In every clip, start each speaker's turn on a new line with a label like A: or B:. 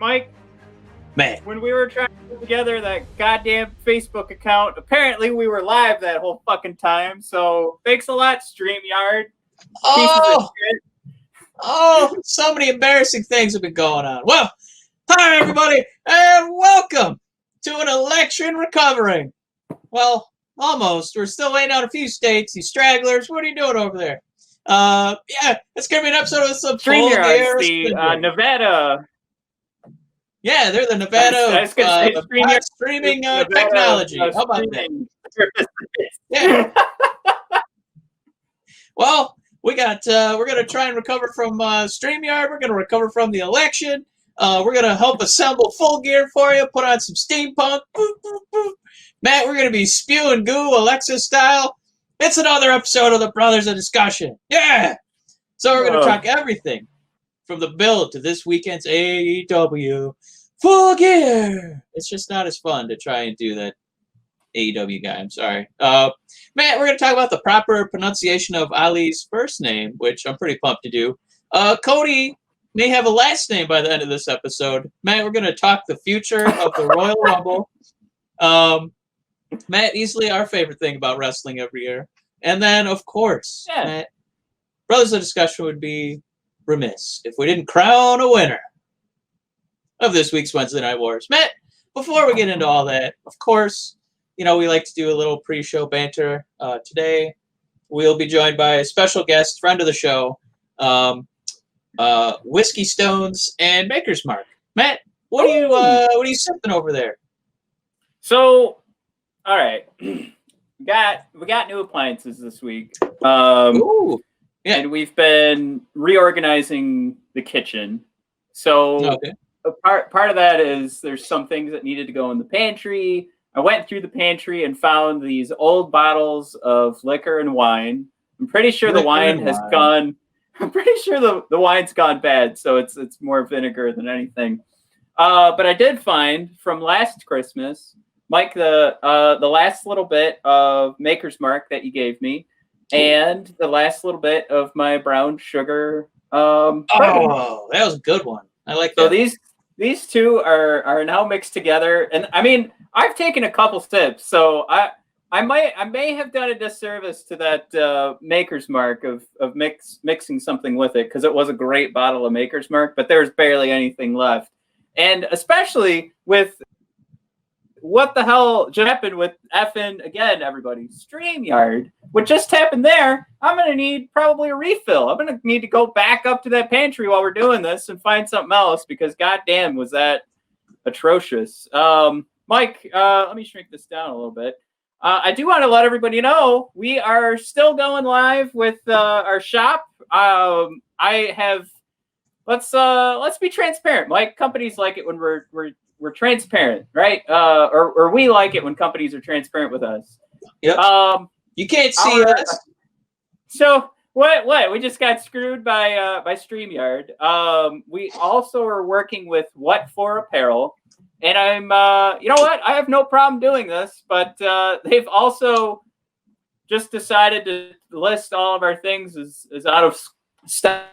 A: Mike,
B: man,
A: when we were trying to put together that goddamn Facebook account, apparently we were live that whole fucking time. So thanks a lot, StreamYard.
B: Oh, so many embarrassing things have been going on. Well, hi everybody, and welcome to an election recovering. Well, almost. We're still waiting on a few states. These stragglers, what are you doing over there? Yeah, it's gonna be an episode with some
A: StreamYard, the Nevada.
B: Yeah, they're the Nevada streaming Nevada, technology. How about that? Yeah. Well, we're gonna try and recover from StreamYard. We're gonna recover from the election. We're gonna help assemble Full Gear for you. Put on some steampunk. Boop, boop, boop. Matt, we're gonna be spewing goo, Alexa style. It's another episode of the Brothers of Discussion. Yeah. So we're gonna talk everything from the build to this weekend's AEW Full Gear. It's just not as fun to try and do that AEW guy. I'm sorry. Matt, we're going to talk about the proper pronunciation of Ali's first name, which I'm pretty pumped to do. Cody may have a last name by the end of this episode. Matt, we're going to talk the future of the Royal Rumble. Matt, easily our favorite thing about wrestling every year. And then, of course, Matt, Brothers of Discussion would be remiss if we didn't crown a winner of this week's Wednesday Night Wars. Matt, before we get into all that, of course, you know, we like to do a little pre-show banter. Today, we'll be joined by a special guest, friend of the show, Whiskey Stones and Maker's Mark. Matt, what are you sipping over there?
A: So, all right, we got new appliances this week.
B: Ooh, yeah.
A: And we've been reorganizing the kitchen. So a part of that is there's some things that needed to go in the pantry. I went through the pantry and found these old bottles of liquor and wine. I'm pretty sure the wine has gone. I'm pretty sure the wine's gone bad, so it's more vinegar than anything. But I did find from last Christmas, Mike, the last little bit of Maker's Mark that you gave me, and the last little bit of my brown sugar.
B: Oh, that was a good one. I like that.
A: So these two are now mixed together, and I mean, I've taken a couple sips, so I may have done a disservice to that Maker's Mark of mixing something with it, because it was a great bottle of Maker's Mark, but there's barely anything left, and especially with what the hell just happened with effing, again, everybody, StreamYard. What just happened there, I'm going to need probably a refill. I'm going to need to go back up to that pantry while we're doing this and find something else, because goddamn was that atrocious. Mike, let me shrink this down a little bit. I do want to let everybody know we are still going live with our shop. Let's be transparent. Mike, companies like it when we're transparent, right? Or we like it when companies are transparent with us.
B: Yep. You can't see us.
A: So what? We just got screwed by StreamYard. We also are working with What For Apparel, and I'm you know what? I have no problem doing this, but they've also just decided to list all of our things as out of stock.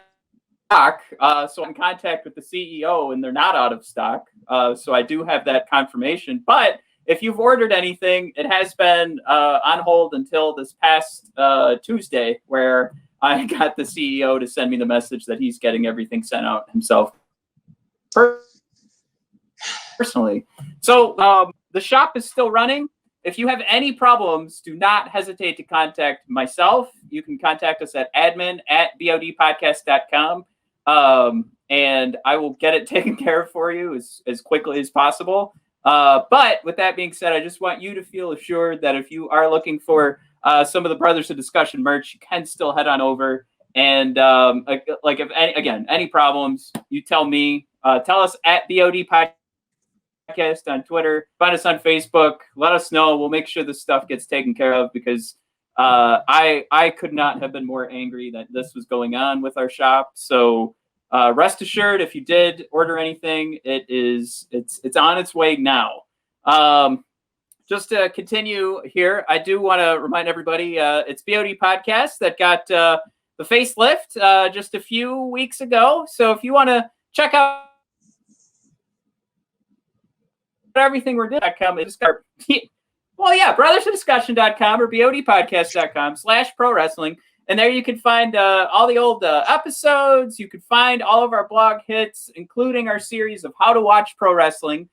A: So I'm in contact with the CEO, and they're not out of stock. So I do have that confirmation. But if you've ordered anything, it has been on hold until this past Tuesday, where I got the CEO to send me the message that he's getting everything sent out himself personally. So the shop is still running. If you have any problems, do not hesitate to contact myself. You can contact us at admin@bodpodcast.com. And I will get it taken care of for you as quickly as possible. But with that being said, I just want you to feel assured that if you are looking for some of the Brothers of Discussion merch, you can still head on over. And like if any problems, you tell me. Tell us at BOD Podcast on Twitter. Find us on Facebook. Let us know. We'll make sure this stuff gets taken care of, because I could not have been more angry that this was going on with our shop. So rest assured, if you did order anything, it's on its way now. Just to continue here, I do want to remind everybody, it's BOD Podcast that got the facelift just a few weeks ago. So if you want to check out everything we're doing.com is brothersofdiscussion.com or bodpodcast.com/pro wrestling. And there you can find all the old episodes. You can find all of our blog hits, including our series of How to Watch Pro Wrestling,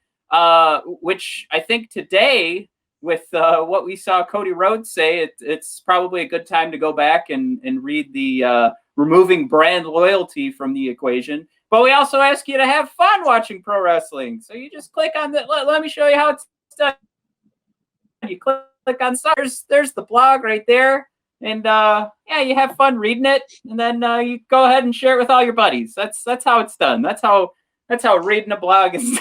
A: which I think today, with what we saw Cody Rhodes say, it's probably a good time to go back and read the removing brand loyalty from the equation. But we also ask you to have fun watching pro wrestling. So you just click on let me show you how it's done. You click on there's the blog right there. And you have fun reading it, and then you go ahead and share it with all your buddies. That's how it's done. That's how reading a blog is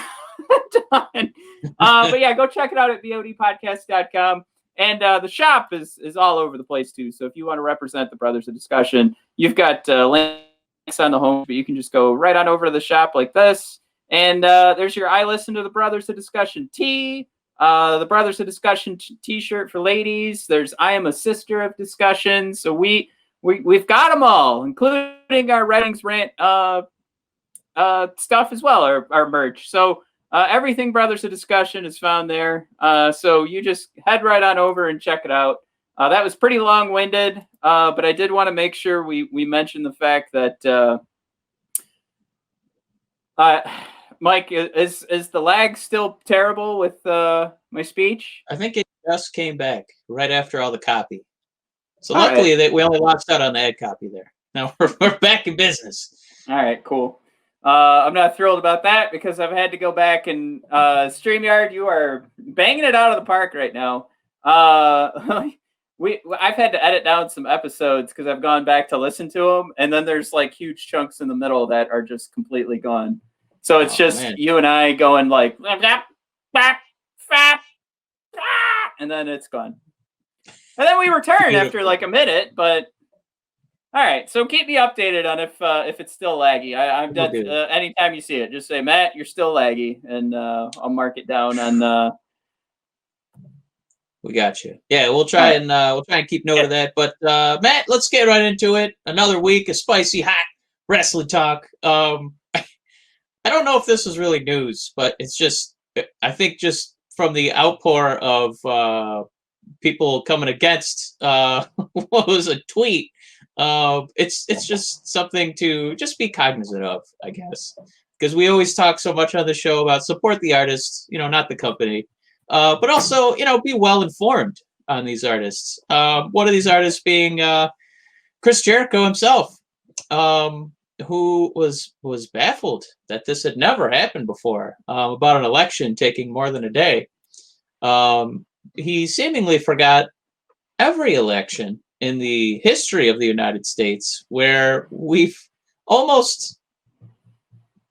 A: done. But yeah, go check it out at bodpodcast.com. And the shop is all over the place too. So if you want to represent the Brothers of Discussion, you've got links on the home, but you can just go right on over to the shop like this. And there's your I Listen to the Brothers of Discussion tee. The Brothers of Discussion t-shirt for ladies. There's I Am a Sister of Discussion. So we've got them all, including our Reddings Rant stuff as well, our merch. So everything Brothers of Discussion is found there. So you just head right on over and check it out. That was pretty long-winded, but I did want to make sure we mentioned the fact that Mike, is the lag still terrible with my speech?
B: I think it just came back right after all the copy. So luckily that we only lost out on the ad copy there. Now we're back in business.
A: All right, cool. I'm not thrilled about that because I've had to go back and StreamYard, you are banging it out of the park right now. I've had to edit down some episodes because I've gone back to listen to them, and then there's like huge chunks in the middle that are just completely gone. So it's you and I going like, and then it's gone. And then we return after like a minute, but all right. So keep me updated on if it's still laggy. I'm done. Anytime you see it, just say, Matt, you're still laggy, and I'll mark it down on.
B: We got you. Yeah, we'll try and keep note of that. But Matt, let's get right into it. Another week of spicy hot wrestling talk. I don't know if this is really news, but it's just, I think just from the outpour of people coming against what was a tweet, it's just something to just be cognizant of, I guess. Because we always talk so much on the show about support the artists, not the company. But also, be well informed on these artists. One of these artists being Chris Jericho himself. Who was baffled that this had never happened before, about an election taking more than a day. He seemingly forgot every election in the history of the United States where we've almost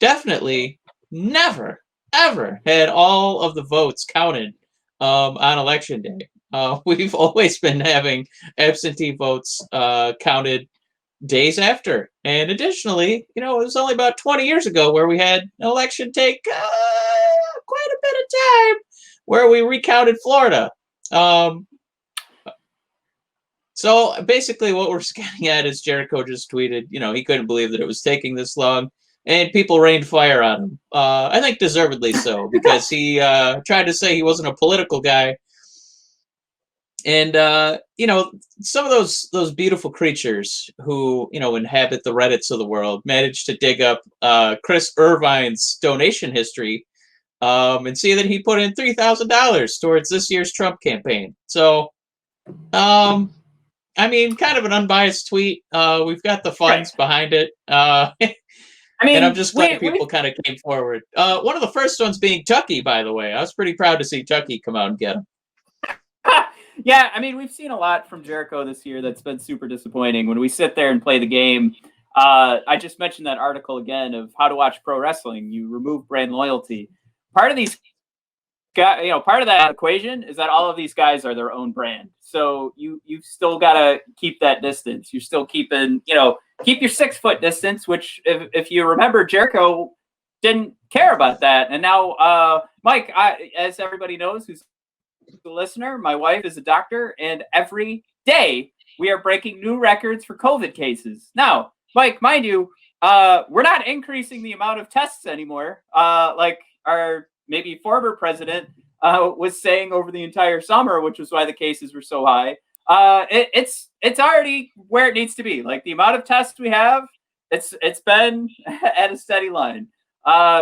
B: definitely never, ever had all of the votes counted on election day. We've always been having absentee votes counted days after. And additionally, it was only about 20 years ago where we had an election take quite a bit of time where we recounted Florida. So basically what we're getting at is Jericho just tweeted, he couldn't believe that it was taking this long, and people rained fire on him. I think deservedly so, because he tried to say he wasn't a political guy. And, some of those beautiful creatures who, inhabit the Reddits of the world managed to dig up Chris Irvine's donation history and see that he put in $3,000 towards this year's Trump campaign. So, kind of an unbiased tweet. We've got the funds behind it. And I'm just glad people kind of came forward. One of the first ones being Tucky, by the way. I was pretty proud to see Tucky come out and get him.
A: Yeah, we've seen a lot from Jericho this year that's been super disappointing. When we sit there and play the game, I just mentioned that article again of How to Watch Pro Wrestling. You remove brand loyalty. Part of these guys, part of that equation is that all of these guys are their own brand. So you've still got to keep that distance. You're still keeping, keep your 6 foot distance, which if you remember, Jericho didn't care about that. And now, Mike, as everybody knows, who's the listener, my wife is a doctor, and every day we are breaking new records for COVID cases. Now, Mike, mind you, we're not increasing the amount of tests anymore. Like our maybe former president was saying over the entire summer, which was why the cases were so high. It's already where it needs to be. Like the amount of tests we have, it's been at a steady line.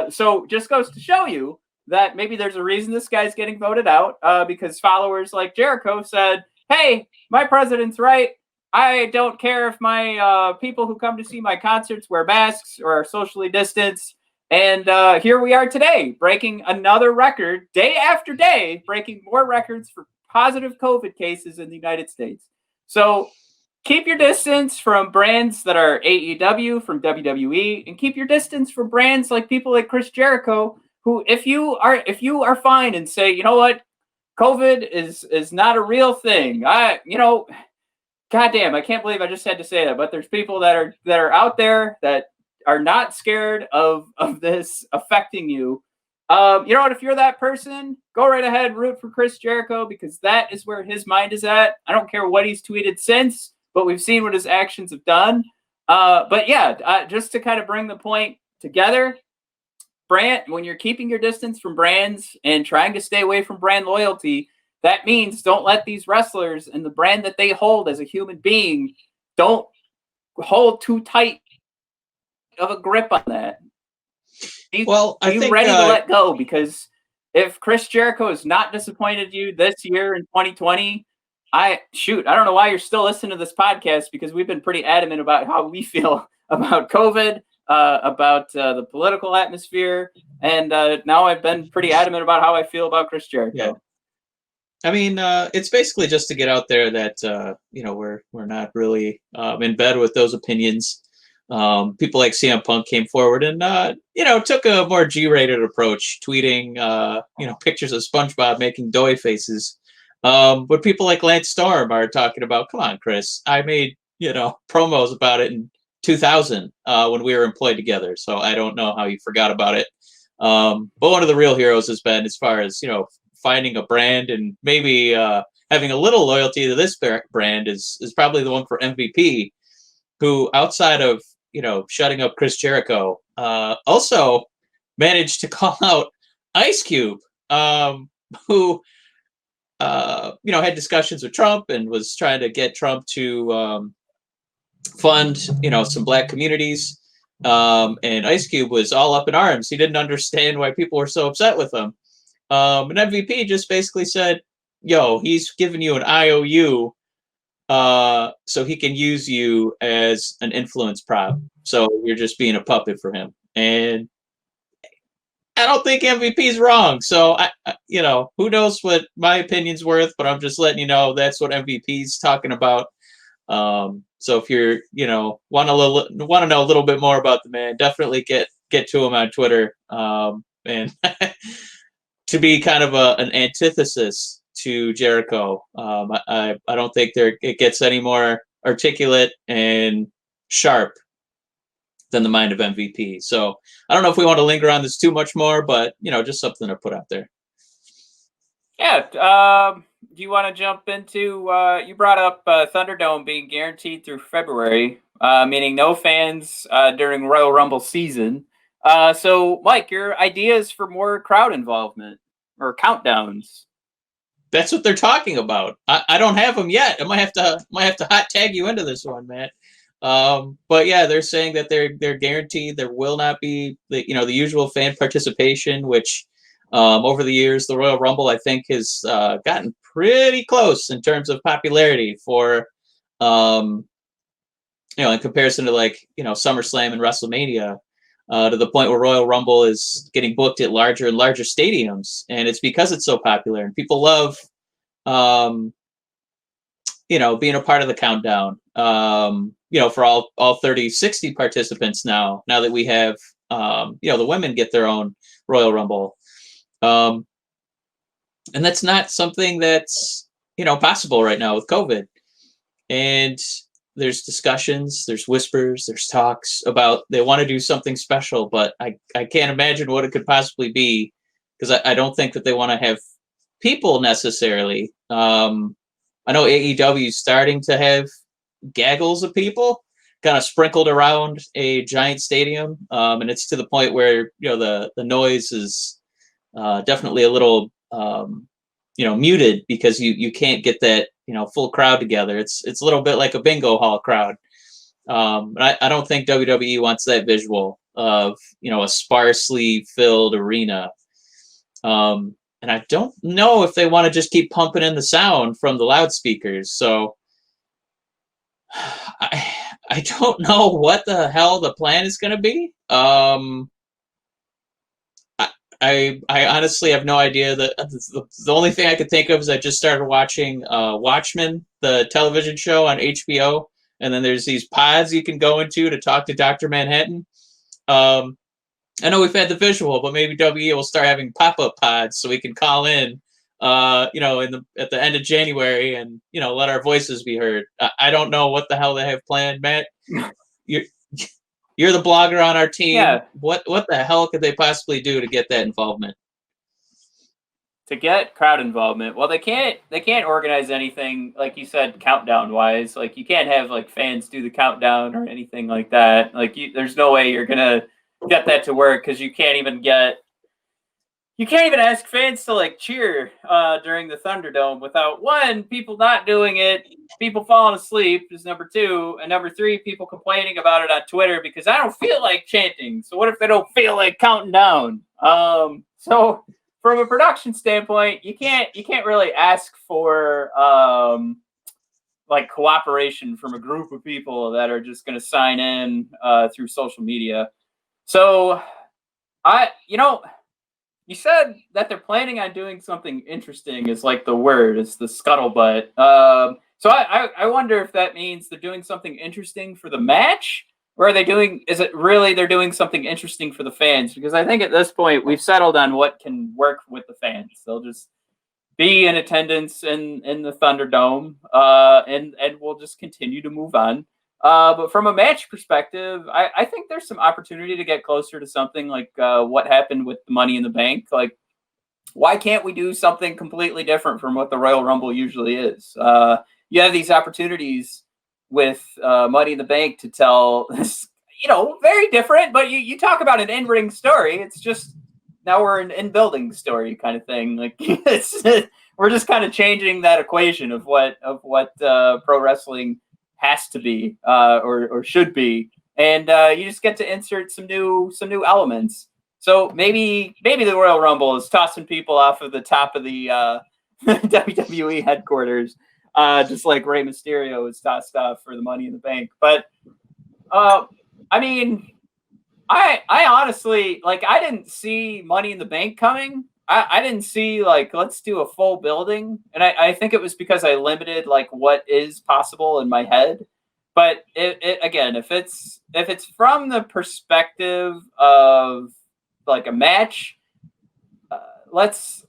A: So just goes to show you that maybe there's a reason this guy's getting voted out, because followers like Jericho said, hey, my president's right. I don't care if my people who come to see my concerts wear masks or are socially distanced. And here we are today, breaking another record, day after day, breaking more records for positive COVID cases in the United States. So keep your distance from brands that are AEW, from WWE, and keep your distance from brands like people like Chris Jericho, who, if you are fine and say, you know what, COVID is not a real thing. Goddamn, I can't believe I just had to say that. But there's people that are out there that are not scared of this affecting you. You know what? If you're that person, go right ahead, root for Chris Jericho, because that is where his mind is at. I don't care what he's tweeted since, but we've seen what his actions have done. But yeah, just to kind of bring the point together, when you're keeping your distance from brands and trying to stay away from brand loyalty, that means don't let these wrestlers and the brand that they hold as a human being, don't hold too tight of a grip on that. Be ready to let go, because if Chris Jericho has not disappointed you this year in 2020, I don't know why you're still listening to this podcast, because we've been pretty adamant about how we feel about COVID, about the political atmosphere, and now I've been pretty adamant about how I feel about Chris Jericho.
B: Yeah. I mean, it's basically just to get out there that we're not really in bed with those opinions. People like CM Punk came forward and took a more G-rated approach, tweeting pictures of SpongeBob making doughy faces. But people like Lance Storm are talking about, come on, Chris, I made promos about it in 2000 when we were employed together, so I don't know how you forgot about it. But one of the real heroes has been, as far as finding a brand and maybe having a little loyalty to this brand, is probably the one for MVP, who, outside of shutting up Chris Jericho, also managed to call out Ice Cube, who had discussions with Trump and was trying to get Trump to fund some black communities, and Ice Cube was all up in arms. He didn't understand why people were so upset with him. And MVP just basically said, yo, he's giving you an IOU so he can use you as an influence prop. So you're just being a puppet for him. And I don't think MVP's wrong. So, who knows what my opinion's worth, but I'm just letting you know that's what MVP's talking about. So if you're, want to know a little bit more about the man, definitely get to him on Twitter. And to be kind of an antithesis to Jericho, I don't think it gets any more articulate and sharp than the mind of MVP. So I don't know if we want to linger on this too much more, but just something to put out there.
A: Yeah. Do you want to jump into? You brought up Thunderdome being guaranteed through February, meaning no fans during Royal Rumble season. So, Mike, your ideas for more crowd involvement or countdowns?
B: That's what they're talking about. I don't have them yet. I might have to hot tag you into this one, Matt. But yeah, they're saying that they're guaranteed there will not be the usual fan participation, which over the years the Royal Rumble, I think, has gotten pretty close in terms of popularity for in comparison to SummerSlam and WrestleMania. To the point where Royal Rumble is getting booked at larger and larger stadiums, and it's because it's so popular and people love, being a part of the countdown. For all 30, 60 participants now that we have, the women get their own Royal Rumble, and that's not something that's possible right now with COVID. And there's discussions, there's whispers, there's talks about they want to do something special, but I can't imagine what it could possibly be, because I don't think that they want to have people necessarily. I know AEW is starting to have gaggles of people kind of sprinkled around a giant stadium, and it's to the point where the noise is definitely a little muted because you can't get that full crowd together. It's a little bit like a bingo hall crowd. But I don't think WWE wants that visual of a sparsely filled arena. And I don't know if they want to just keep pumping in the sound from the loudspeakers. So I don't know what the hell the plan is going to be. I honestly have no idea. The only thing I could think of is I just started watching Watchmen, the television show on HBO, and then there's these pods you can go into to talk to Dr. Manhattan. I know we've had the visual, but maybe WWE will start having pop-up pods so we can call in, at the end of January and let our voices be heard. I don't know what the hell they have planned, Matt. You're the blogger on our team.
A: Yeah.
B: What the hell could they possibly do to get that involvement?
A: To get crowd involvement, well, they can't organize anything like you said, countdown wise. Like you can't have like fans do the countdown or anything like that. Like there's no way you're gonna get that to work because you can't even ask fans to like cheer during the Thunderdome without one, people not doing it, people falling asleep is number two, and number three, people complaining about it on Twitter because I don't feel like chanting. So what if they don't feel like counting down? So from a production standpoint, you can't really ask for like cooperation from a group of people that are just going to sign in through social media. So you said that they're planning on doing something interesting is like the word, is the scuttlebutt. So I wonder if that means they're doing something interesting for the match, or is it really they're doing something interesting for the fans? Because I think at this point we've settled on what can work with the fans. They'll just be in attendance in the Thunderdome, and we'll just continue to move on. But from a match perspective, I think there's some opportunity to get closer to something like what happened with the Money in the Bank. Like, why can't we do something completely different from what the Royal Rumble usually is? You have these opportunities with Money in the Bank to tell this, very different, but you talk about an in-ring story. It's just now we're an in-building story kind of thing. Like we're just kind of changing that equation of what pro wrestling has to be or should be, and you just get to insert some new elements. So maybe the Royal Rumble is tossing people off of the top of the WWE headquarters, just like Rey Mysterio was tossed off for the Money in the Bank. But I mean, I honestly, like, I didn't see Money in the Bank coming. I didn't see, like, let's do a full building. And I think it was because I limited, like, what is possible in my head. But again, if it's from the perspective of, like, a match, let's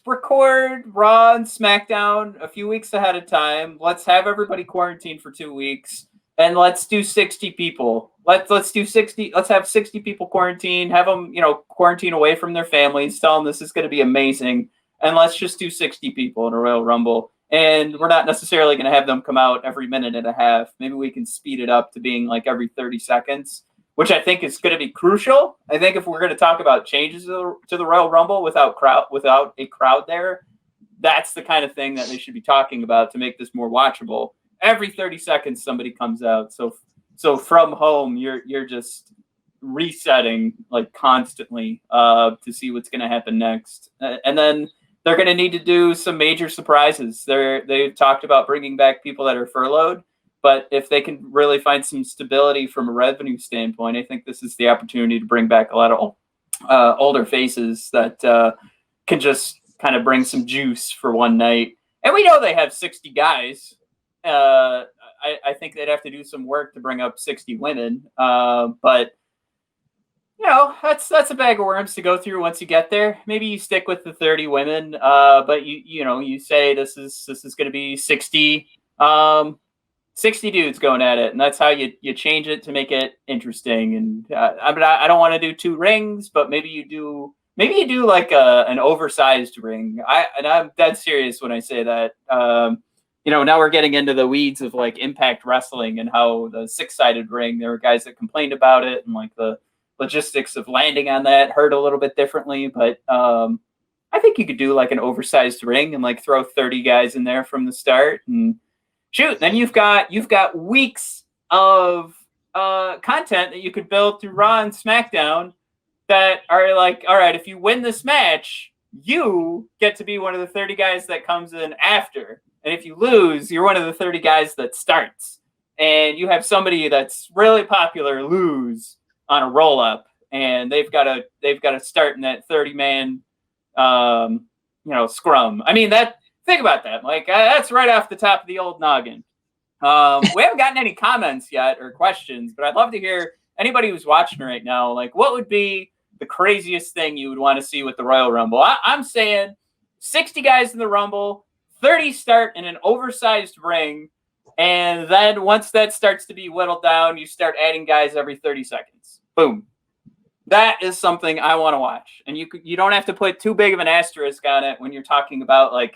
A: record Raw and SmackDown a few weeks ahead of time. Let's have everybody quarantined for 2 weeks. And let's do 60 people. Let's do 60. Let's have 60 people quarantined. Have them, quarantine away from their families. Tell them this is going to be amazing. And let's just do 60 people in a Royal Rumble. And we're not necessarily going to have them come out every minute and a half. Maybe we can speed it up to being like every 30 seconds, which I think is going to be crucial. I think if we're going to talk about changes to the Royal Rumble without a crowd there, that's the kind of thing that they should be talking about to make this more watchable. Every 30 seconds, somebody comes out. So from home, you're just resetting like constantly to see what's going to happen next. And then they're going to need to do some major surprises. They've talked about bringing back people that are furloughed, but if they can really find some stability from a revenue standpoint, I think this is the opportunity to bring back a lot of older faces that can just kind of bring some juice for one night. And we know they have 60 guys. I think they'd have to do some work to bring up 60 women. But that's a bag of worms to go through once you get there. Maybe you stick with the 30 women, but you say this is going to be 60 dudes going at it, and that's how you change it to make it interesting. And I don't want to do 2 rings, but maybe you do like an oversized ring. I'm dead serious when I say that. Now we're getting into the weeds of like Impact Wrestling and how the 6-sided ring, there were guys that complained about it and like the logistics of landing on that hurt a little bit differently. But I think you could do like an oversized ring and like throw 30 guys in there from the start and shoot. Then you've got weeks of content that you could build through Raw and SmackDown that are like, all right, if you win this match, you get to be one of the 30 guys that comes in after. And if you lose, you're one of the 30 guys that starts. And you have somebody that's really popular lose on a roll up, and they've got to start in that 30-man scrum. I mean, think about that. Like that's right off the top of the old noggin. We haven't gotten any comments yet or questions, but I'd love to hear anybody who's watching right now, like what would be the craziest thing you would want to see with the Royal Rumble? I'm saying 60 guys in the Rumble, 30 start in an oversized ring, and then once that starts to be whittled down, you start adding guys every 30 seconds. Boom. That is something I want to watch. And you don't have to put too big of an asterisk on it when you're talking about like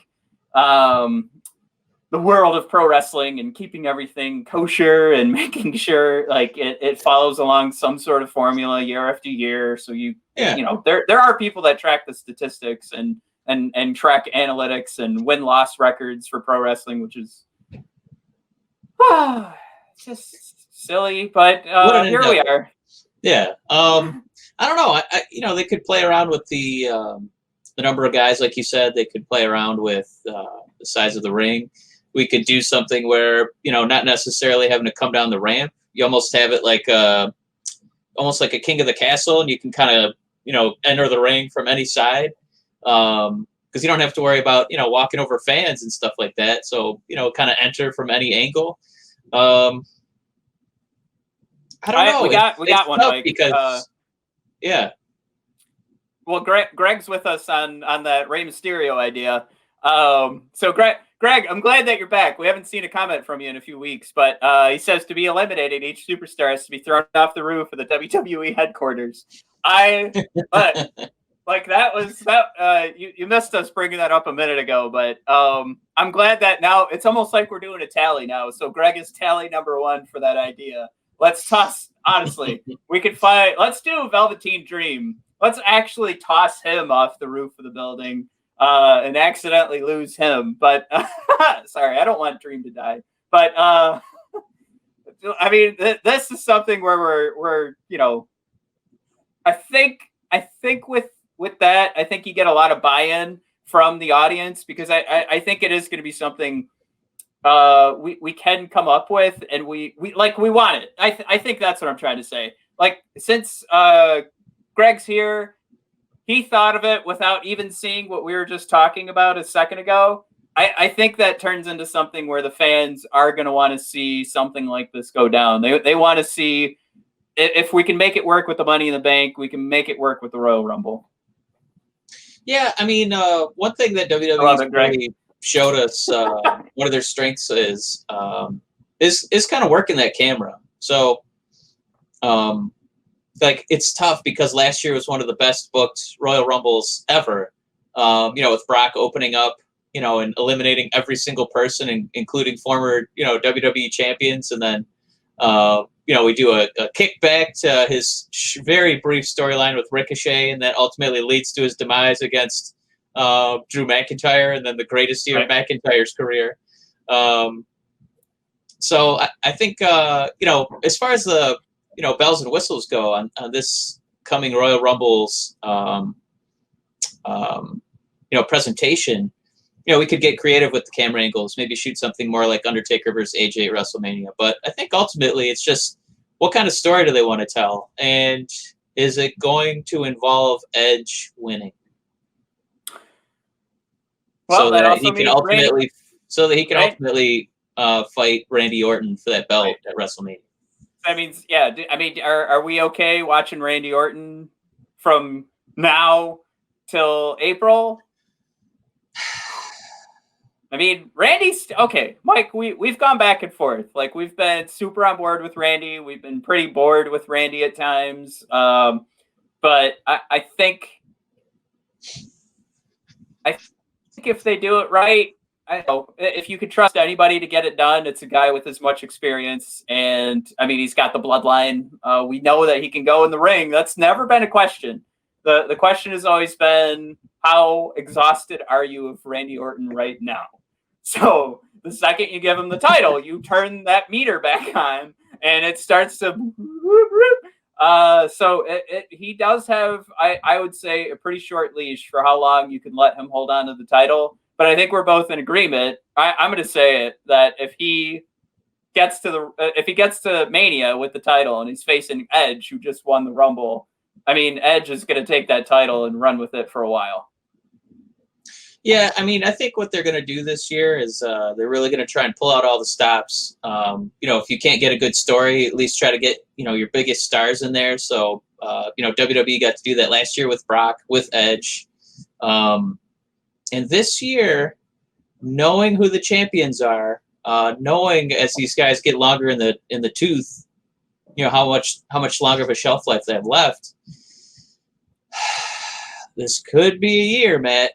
A: the world of pro wrestling and keeping everything kosher and making sure like it follows along some sort of formula year after year. So there are people that track the statistics and track analytics and win-loss records for pro wrestling, which is just silly, but here we are.
B: Yeah. I don't know. They could play around with the number of guys, like you said. They could play around with the size of the ring. We could do something where, not necessarily having to come down the ramp. You almost have it like almost like a king of the castle, and you can kind of, enter the ring from any side. Because you don't have to worry about, walking over fans and stuff like that. So, kind of enter from any angle. I don't know.
A: We got one, Mike.
B: Because, yeah.
A: Well, Greg's with us on that Rey Mysterio idea. So Greg, I'm glad that you're back. We haven't seen a comment from you in a feyou weeks, but he says to be eliminated, each superstar has to be thrown off the roof of the WWE headquarters. Like that was that you missed us bringing that up a minute ago, but I'm glad that now it's almost like we're doing a tally now. So Greg is tally number 1 for that idea. Let's toss, honestly, we could let's do Velveteen Dream. Let's actually toss him off the roof of the building and accidentally lose him. But sorry, I don't want Dream to die. But I mean, this is something where we're I think with that, I think you get a lot of buy-in from the audience because I think it is going to be something we can come up with, and we want it. I think that's what I'm trying to say. Like, since Greg's here, he thought of it without even seeing what we were just talking about a second ago. I think that turns into something where the fans are going to want to see something like this go down. They want to see if we can make it work with the Money in the Bank, we can make it work with the Royal Rumble.
B: Yeah, I mean, one thing that WWE really showed us one of their strengths is kind of working that camera. So, it's tough because last year was one of the best booked Royal Rumbles ever. With Brock opening up, and eliminating every single person, including former, WWE champions, and then we do a kickback to his very brief storyline with Ricochet, and that ultimately leads to his demise against Drew McIntyre, and then the greatest year of McIntyre's career. So I think, as far as the, bells and whistles go on this coming Royal Rumble's, presentation, we could get creative with the camera angles, maybe shoot something more like Undertaker versus AJ at WrestleMania. But I think ultimately it's just what kind of story do they want to tell? And is it going to involve Edge winning?
A: Well,
B: so that he can ultimately fight Randy Orton for that belt at WrestleMania.
A: Are we okay watching Randy Orton from now till April? I mean, Randy's okay, Mike. We've gone back and forth. Like, we've been super on board with Randy. We've been pretty bored with Randy at times. But I think if they do it right, I don't know, if you could trust anybody to get it done, it's a guy with as much experience. And I mean, he's got the bloodline. We know that he can go in the ring. That's never been a question. the question has always been, how exhausted are you of Randy Orton right now? So the second you give him the title, you turn that meter back on, and it starts to. So he does have, I would say, a pretty short leash for how long you can let him hold on to the title. But I think we're both in agreement. I'm going to say it that if he gets to Mania with the title and he's facing Edge, who just won the Rumble, I mean, Edge is going to take that title and run with it for a while.
B: Yeah, I mean, I think what they're going to do this year is they're really going to try and pull out all the stops. If you can't get a good story, at least try to get, your biggest stars in there. So, WWE got to do that last year with Brock, with Edge. And this year, knowing who the champions are, knowing as these guys get longer in the tooth, how much longer of a shelf life they have left, this could be a year, Matt,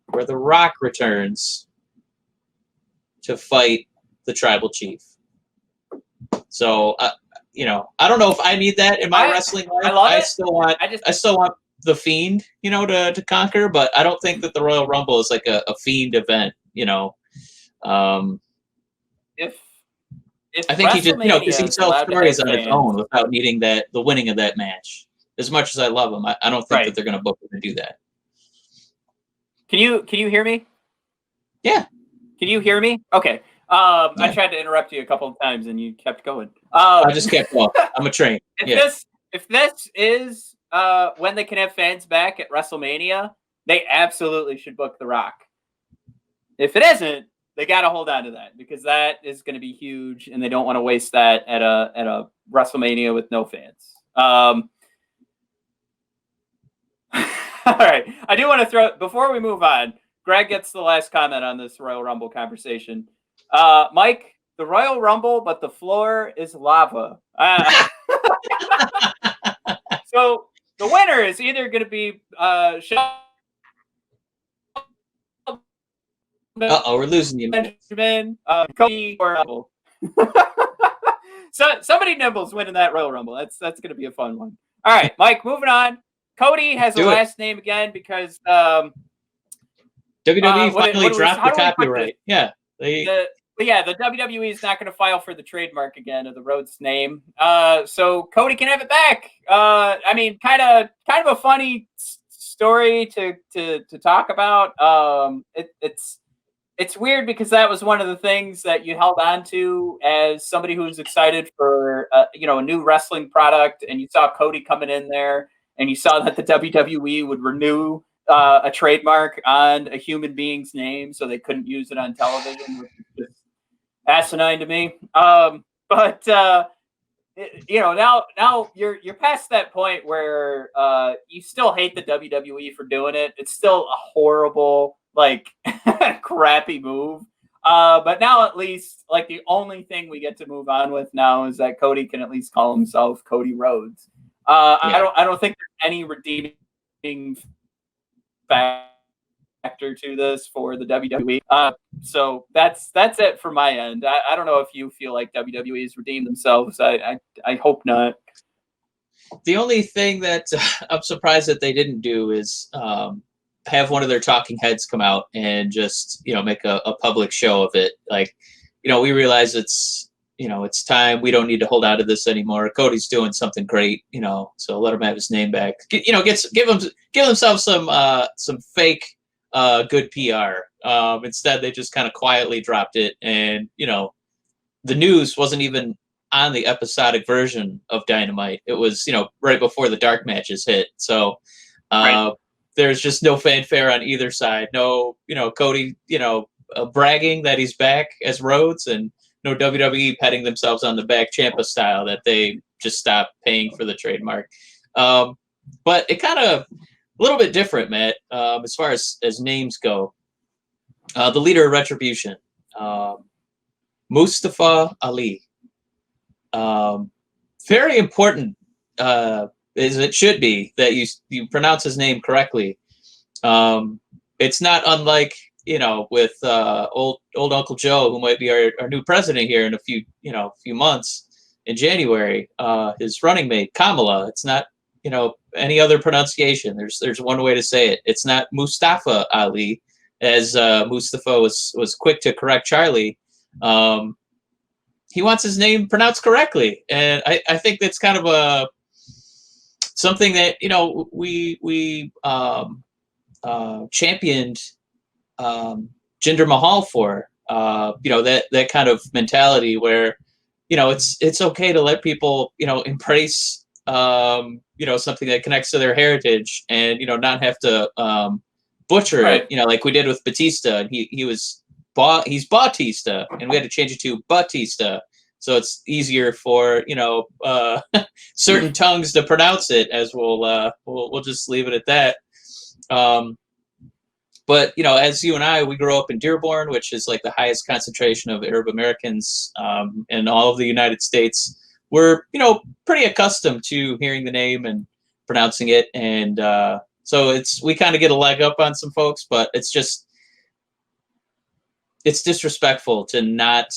B: where The Rock returns to fight the Tribal Chief. So, I don't know if I need that in my wrestling life. I still want the Fiend, to conquer, but I don't think that the Royal Rumble is like a Fiend event,
A: If
B: I think he just, because he tells stories on his own without needing the winning of that match. As much as I love him, I don't think that they're going to book him to do that. Can you hear me? Yeah.
A: Can you hear me? Okay. Yeah. I tried to interrupt you a couple of times and you kept going.
B: I just kept going. I'm a train.
A: If this is when they can have fans back at WrestleMania, they absolutely should book The Rock. If it isn't, they got to hold on to that because that is going to be huge, and they don't want to waste that at a WrestleMania with no fans. All right. I do want to throw, before we move on, Greg gets the last comment on this Royal Rumble conversation. Mike, the Royal Rumble, but the floor is lava. So the winner is either going to be
B: we're losing you,
A: Benjamin, Cody, or so somebody nibbles winning that Royal Rumble. That's going to be a fun one. All right, Mike, moving on. Cody has a last name again because
B: WWE finally dropped the copyright. Yeah.
A: The WWE is not going to file for the trademark again of the Rhodes name. So Cody can have it back. I mean, kind of a funny story to talk about. It's weird because that was one of the things that you held on to as somebody who's excited for a new wrestling product, and you saw Cody coming in there. And you saw that the WWE would renew a trademark on a human being's name, so they couldn't use it on television, which is just asinine to me. But now you're past that point where you still hate the WWE for doing it. It's still a horrible, crappy move. But now at least, the only thing we get to move on with now is that Cody can at least call himself Cody Rhodes. I don't think there's any redeeming factor to this for the WWE. So that's it for my end. I don't know if you feel like WWE has redeemed themselves. I hope not.
B: The only thing that I'm surprised that they didn't do is have one of their talking heads come out and just make a public show of it. We realize it's time. We don't need to hold out of this anymore. Cody's doing something great, so let him have his name back. Give himself some fake good PR. Instead, they just kind of quietly dropped it, and the news wasn't even on the episodic version of Dynamite. It was right before the dark matches hit. So there's just no fanfare on either side. No, Cody, bragging that he's back as Rhodes, and no WWE patting themselves on the back Ciampa style that they just stopped paying for the trademark. But it kind of a little bit different, Matt, as far as names go. The leader of Retribution, Mustafa Ali. Very important, as it should be, that you pronounce his name correctly. It's not unlike with old Uncle Joe, who might be our new president here in a few months in January. His running mate Kamala. It's not any other pronunciation. There's one way to say it. It's not Mustafa Ali, as Mustafa was quick to correct Charlie. He wants his name pronounced correctly, and I think that's kind of something that we championed Jinder Mahal for. That kind of mentality where it's okay to let people embrace something that connects to their heritage, and not have to butcher
A: Right.
B: it, like we did with Batista, and he's Bautista, and we had to change it to Batista, so it's easier for certain tongues to pronounce it, as we'll just leave it at that. But as you and I, we grew up in Dearborn, which is like the highest concentration of Arab Americans in all of the United States. We're pretty accustomed to hearing the name and pronouncing it, and so we kind of get a leg up on some folks, but it's disrespectful to not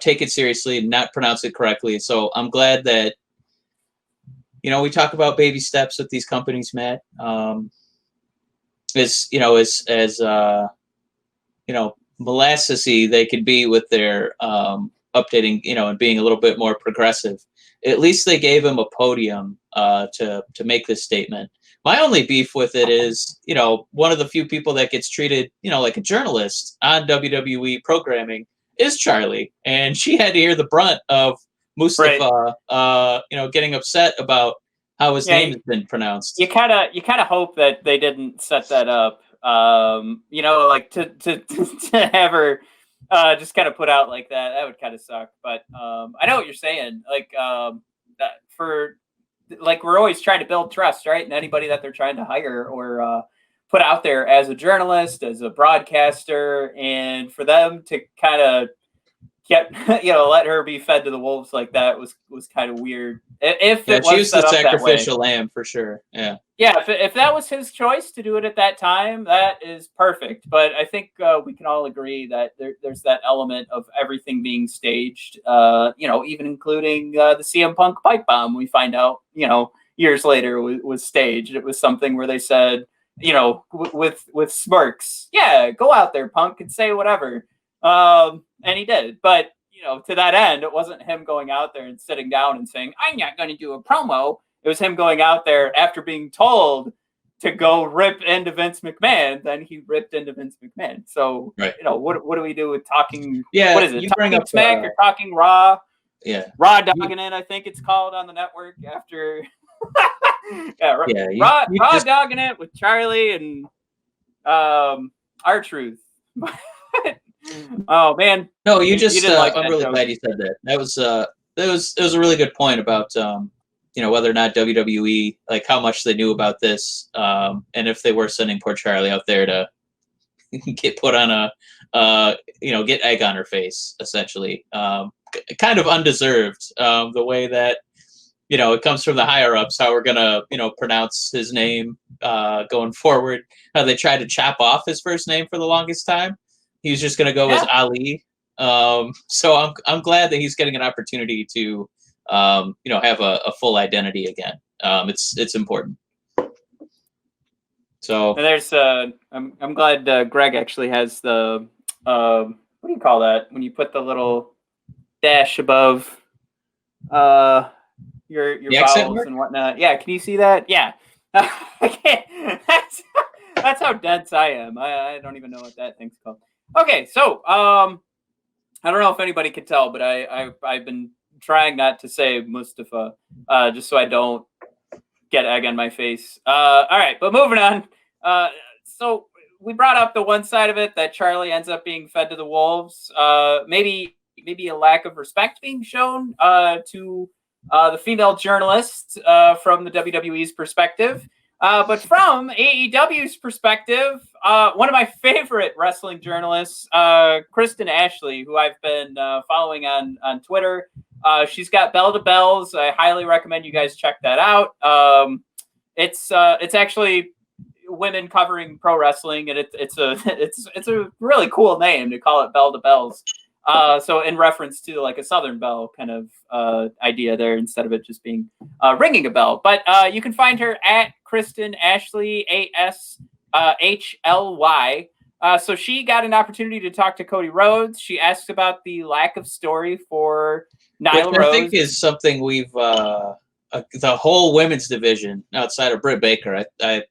B: take it seriously, not pronounce it correctly. So I'm glad that we talk about baby steps with these companies, Matt. As molassesy they could be with their updating, and being a little bit more progressive. At least they gave him a podium to make this statement. My only beef with it is, one of the few people that gets treated, like a journalist on WWE programming is Charlie, and she had to hear the brunt of Mustafa, getting upset about how his name has been pronounced.
A: You kind of hope that they didn't set that up, like to have her just kind of put out like that. That would kind of suck. But I know what you're saying. Like we're always trying to build trust, right? And anybody that they're trying to hire or put out there as a journalist, as a broadcaster, and for them to kind of let her be fed to the wolves like that was kind of weird. If it was
B: she was
A: set
B: the
A: up
B: sacrificial
A: that way.
B: lamb for sure. Yeah.
A: If that was his choice to do it at that time, that is perfect. But I think we can all agree that there's that element of everything being staged. Even including the CM Punk pipe bomb. We find out, years later was staged. It was something where they said, with smirks, yeah, go out there, Punk, and say whatever. And he did, but to that end, it wasn't him going out there and sitting down and saying, I'm not going to do a promo. It was him going out there after being told to go rip into Vince McMahon. Then he ripped into Vince McMahon. So,
B: right.
A: What do we do with talking?
B: Yeah.
A: What is it?
B: You
A: talking
B: bring up
A: smack or talking raw?
B: Yeah.
A: Raw dogging it, I think it's called on the network after. Raw dogging it with Charlie and R-Truth. Oh man!
B: No, you
A: didn't like
B: I'm really glad you said that. That was it was a really good point about whether or not WWE, like how much they knew about this, and if they were sending poor Charlie out there to get put on get egg on her face, essentially, kind of undeserved. The way that it comes from the higher ups, how we're gonna pronounce his name going forward. How they tried to chop off his first name for the longest time. He was just going to go as Ali. So I'm glad that he's getting an opportunity to, have a full identity again. It's important. So
A: and there's I'm glad Greg actually has the what do you call that when you put the little dash above your vowels and whatnot. Yeah, can you see that? Yeah. I can't. That's how dense I am. I don't even know what that thing's called. Okay, so I don't know if anybody could tell, but I've been trying not to say Mustafa, just so I don't get egg on my face. All right, but moving on. So we brought up the one side of it that Charlie ends up being fed to the wolves. Maybe a lack of respect being shown to the female journalists from the WWE's perspective. But from AEW's perspective, one of my favorite wrestling journalists, Kristen Ashley, who I've been following on Twitter, she's got Bell to Bells. I highly recommend you guys check that out. It's actually women covering pro wrestling, and it's a really cool name to call it Bell to Bells. So in reference to like a Southern Belle kind of idea there, instead of it just being ringing a bell. But you can find her at Kristen Ashley, ASHLY. So she got an opportunity to talk to Cody Rhodes. She asked about the lack of story for Nyla Rose.
B: I think is something we've the whole women's division outside of Britt Baker. I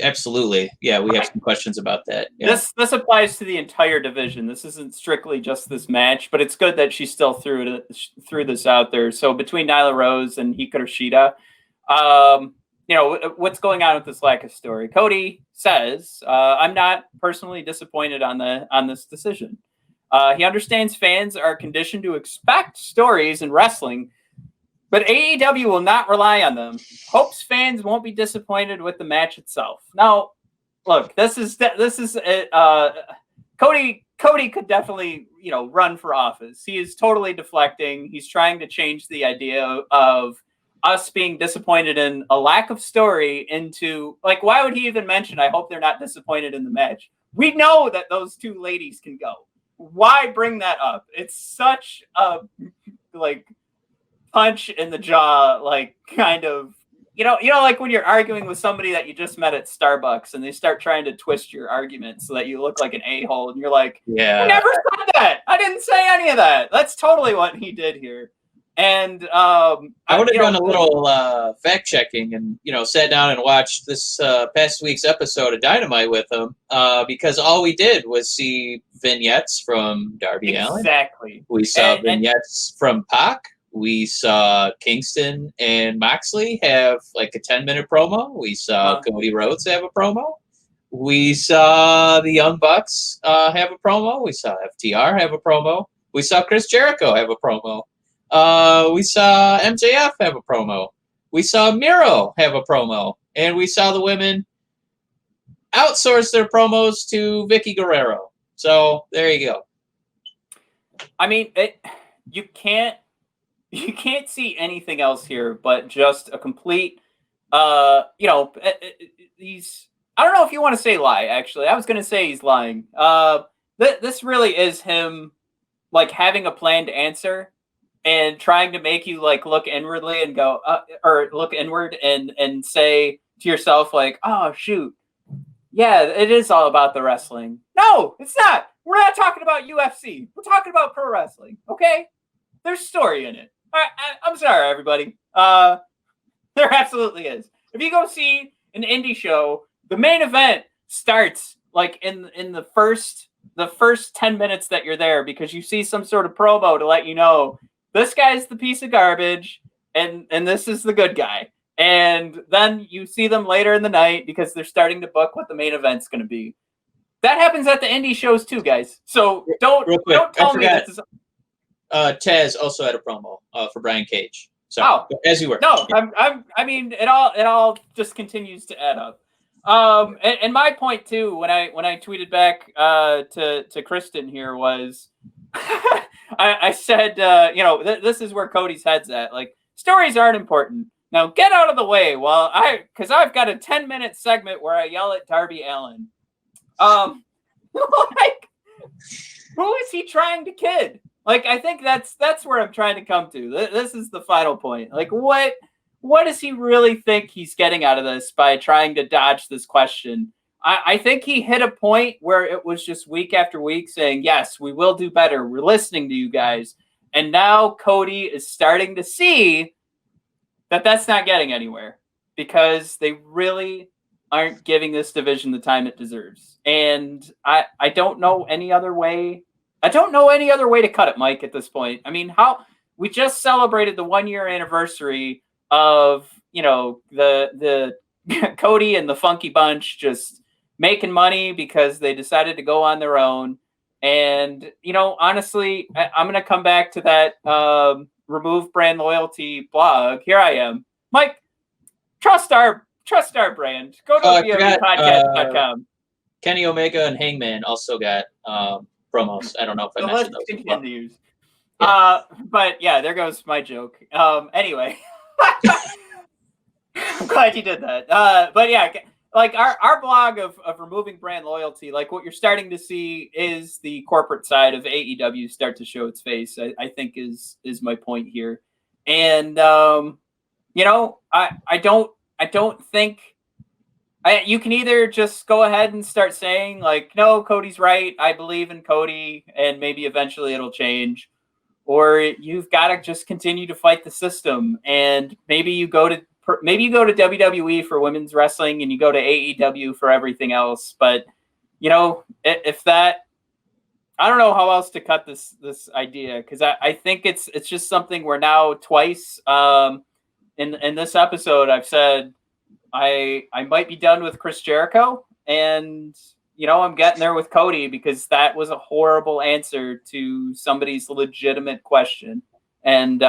B: absolutely, yeah, we have some questions about that. Yeah.
A: This applies to the entire division. This isn't strictly just this match, but it's good that she still threw this out there. So between Nyla Rose and Hikarushida, what's going on with this lack of story? Cody says, "I'm not personally disappointed on this decision. He understands fans are conditioned to expect stories in wrestling, but AEW will not rely on them. Hopes fans won't be disappointed with the match itself." Now, look, this is Cody could definitely run for office. He is totally deflecting. He's trying to change the idea of us being disappointed in a lack of story into, like, why would he even mention, I hope they're not disappointed in the match? We know that those two ladies can go. Why bring that up? It's such a punch in the jaw, like kind of, like when you're arguing with somebody that you just met at Starbucks and they start trying to twist your argument so that you look like an a-hole, and you're like,
B: yeah,
A: I never said that. I didn't say any of that. That's totally what he did here. And
B: I would have done a little fact checking and sat down and watched this past week's episode of Dynamite with him because all we did was see vignettes from Darby Allin.
A: Exactly.
B: We saw vignettes from Pac. We saw Kingston and Moxley have like a 10-minute promo. We saw Cody Rhodes have a promo. We saw the Young Bucks have a promo. We saw FTR have a promo. We saw Chris Jericho have a promo. We saw MJF have a promo. We saw Miro have a promo. And we saw the women outsource their promos to Vicky Guerrero. So there you go.
A: I mean, you can't see anything else here but just a complete, he's, I don't know if you want to say lie, actually. I was going to say he's lying. This really is him, like, having a planned answer and trying to make you, like, look inwardly and go, or look inward and say to yourself, like, oh, shoot. Yeah, it is all about the wrestling. No, it's not. We're not talking about UFC. We're talking about pro wrestling, okay? There's story in it. I'm sorry, everybody. There absolutely is. If you go see an indie show, the main event starts like in the first 10 minutes that you're there, because you see some sort of promo to let you know this guy's the piece of garbage and this is the good guy. And then you see them later in the night because they're starting to book what the main event's going to be. That happens at the indie shows too, guys. So don't tell me this is.
B: Taz also had a promo for Brian Cage. So as you were.
A: No, I mean, it all just continues to add up. And my point too, when I tweeted back to Kristen here was, I said, this is where Cody's head's at. Like, stories aren't important. Now get out of the way because I've got a 10-minute segment where I yell at Darby Allin. Like, who is he trying to kid? Like, I think that's where I'm trying to come to. This is the final point. Like, what does he really think he's getting out of this by trying to dodge this question? I think he hit a point where it was just week after week saying, yes, we will do better. We're listening to you guys. And now Cody is starting to see that that's not getting anywhere because they really aren't giving this division the time it deserves. And I don't know any other way. I don't know any other way to cut it, Mike, at this point. I mean, we just celebrated the 1-year anniversary of, the Cody and the Funky Bunch just making money because they decided to go on their own. And, honestly, I'm going to come back to that remove brand loyalty blog. Here I am. Mike, trust our brand. Go to BODpodcast.com.
B: Kenny Omega and Hangman also got promos. I don't know if I mentioned those.
A: Continues. Yeah. But yeah, there goes my joke. Anyway, I'm glad you did that. But yeah, like our blog of removing brand loyalty, like what you're starting to see is the corporate side of AEW start to show its face. I think is my point here, and you know, I don't think. You can either just go ahead and start saying like, no, Cody's right. I believe in Cody, and maybe eventually it'll change. Or you've got to just continue to fight the system, and maybe you go to WWE for women's wrestling, and you go to AEW for everything else. But you know, if that, I don't know how else to cut this idea, because I think it's just something where now twice in this episode I've said I might be done with Chris Jericho, and you know, I'm getting there with Cody because that was a horrible answer to somebody's legitimate question. And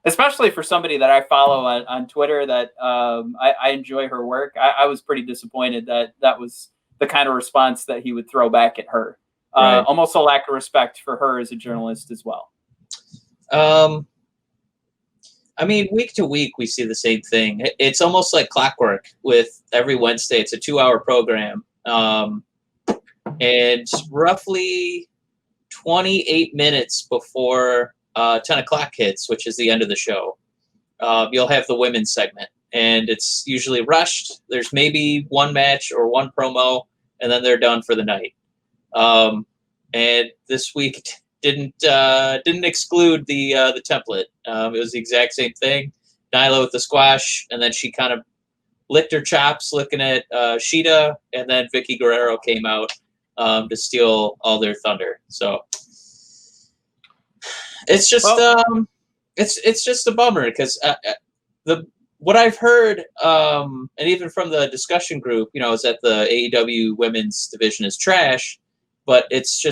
A: especially for somebody that I follow on Twitter that I enjoy her work, I was pretty disappointed that was the kind of response that he would throw back at her.
B: Right.
A: Almost a lack of respect for her as a journalist as well.
B: I mean, week to week, we see the same thing. It's almost like clockwork with every Wednesday. It's a 2-hour program. And roughly 28 minutes before 10 o'clock hits, which is the end of the show, you'll have the women's segment. And it's usually rushed. There's maybe one match or one promo, and then they're done for the night. And this week didn't exclude the template. It was the exact same thing. Nyla with the squash, and then she kind of licked her chops looking at Shida, and then Vicky Guerrero came out to steal all their thunder. So it's just it's just a bummer because what I've heard, and even from the discussion group, you know, is that the AEW women's division is trash, but it's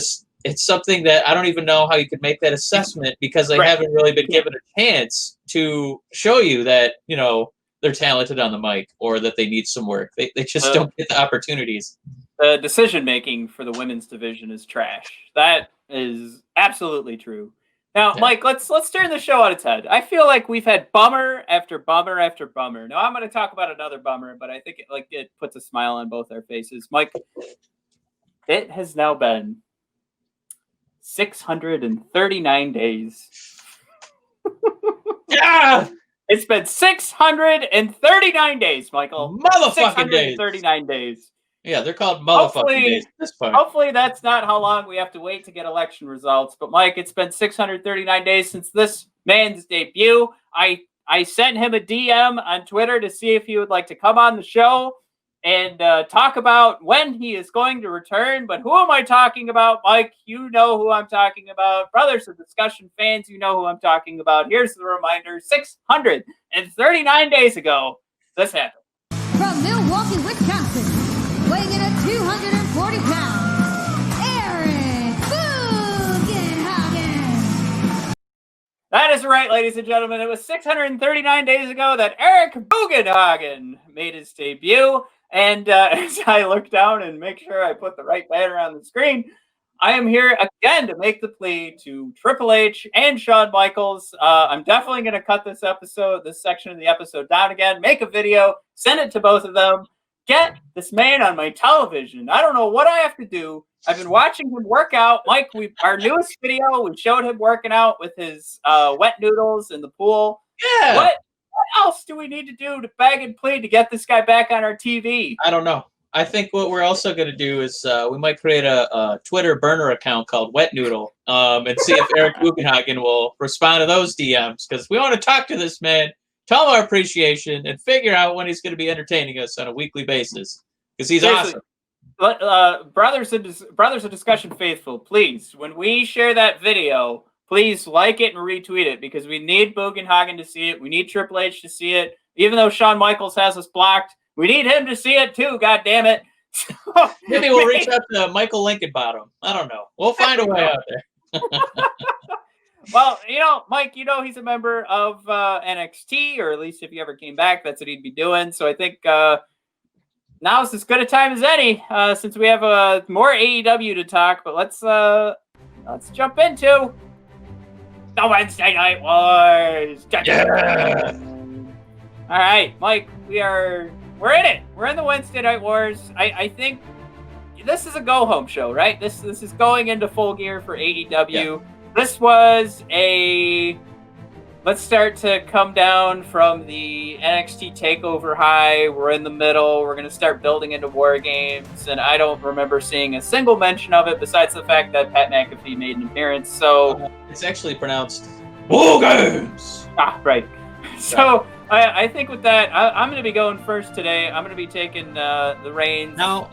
B: something that I don't even know how you could make that assessment because they haven't really been given a chance to show you that, you know, they're talented on the mic or that they need some work. They just don't get the opportunities.
A: The decision-making for the women's division is trash. That is absolutely true. Now, Mike, let's turn the show on its head. I feel like we've had bummer after bummer after bummer. Now, I'm going to talk about another bummer, but I think it puts a smile on both our faces. Mike, it has now been 639 days.
B: Yeah!
A: It's been 639 days, Michael.
B: Motherfucking days.
A: 639 days.
B: Yeah, they're called motherfucking days.
A: Hopefully that's not how long we have to wait to get election results. But, Mike, it's been 639 days since this man's debut. I sent him a DM on Twitter to see if he would like to come on the show and talk about when he is going to return. But who am I talking about, Mike? You know who I'm talking about. Brothers of Discussion fans, you know who I'm talking about. Here's the reminder. 639 days ago, this happened.
C: From Milwaukee, Wisconsin, weighing in at 240 pounds, Eric Bugenhagen.
A: That is right, ladies and gentlemen. It was 639 days ago that Eric Bugenhagen made his debut. And as I look down and make sure I put the right banner on the screen, I am here again to make the plea to Triple H and Shawn Michaels. I'm definitely going to cut this section of the episode down again, make a video, send it to both of them, get this man on my television. I don't know what I have to do. I've been watching him work out. Mike, our newest video, we showed him working out with his wet noodles in the pool.
B: Yeah.
A: What else do we need to do to beg and plead to get this guy back on our TV?
B: I don't know. I think what we're also going to do is we might create a Twitter burner account called Wet Noodle and see if Eric Bugenhagen will respond to those DMs because we want to talk to this man, tell him our appreciation, and figure out when he's going to be entertaining us on a weekly basis because he's awesome.
A: Brothers of Discussion faithful, please, when we share that video, please like it and retweet it because we need Bugenhagen to see it. We need Triple H to see it. Even though Shawn Michaels has us blocked, we need him to see it too, God damn it.
B: Maybe we'll reach out to Michael Lincolnbottom. I don't know. We'll find a way out there.
A: Well, you know, Mike, you know he's a member of NXT, or at least if he ever came back, that's what he'd be doing. So I think now is as good a time as any since we have more AEW to talk. But let's jump into the Wednesday Night Wars.
B: Yeah.
A: All right, Mike, we are we're in it. We're in the Wednesday Night Wars. I think this is a go-home show, right? This is going into Full Gear for AEW.
B: Yeah.
A: This was a... Let's start to come down from the NXT TakeOver high. We're in the middle. We're going to start building into War Games. And I don't remember seeing a single mention of it besides the fact that Pat McAfee made an appearance. So
B: it's actually pronounced War Games.
A: Ah, right. So I think with that, I'm going to be going first today. I'm going to be taking the reins.
B: Now,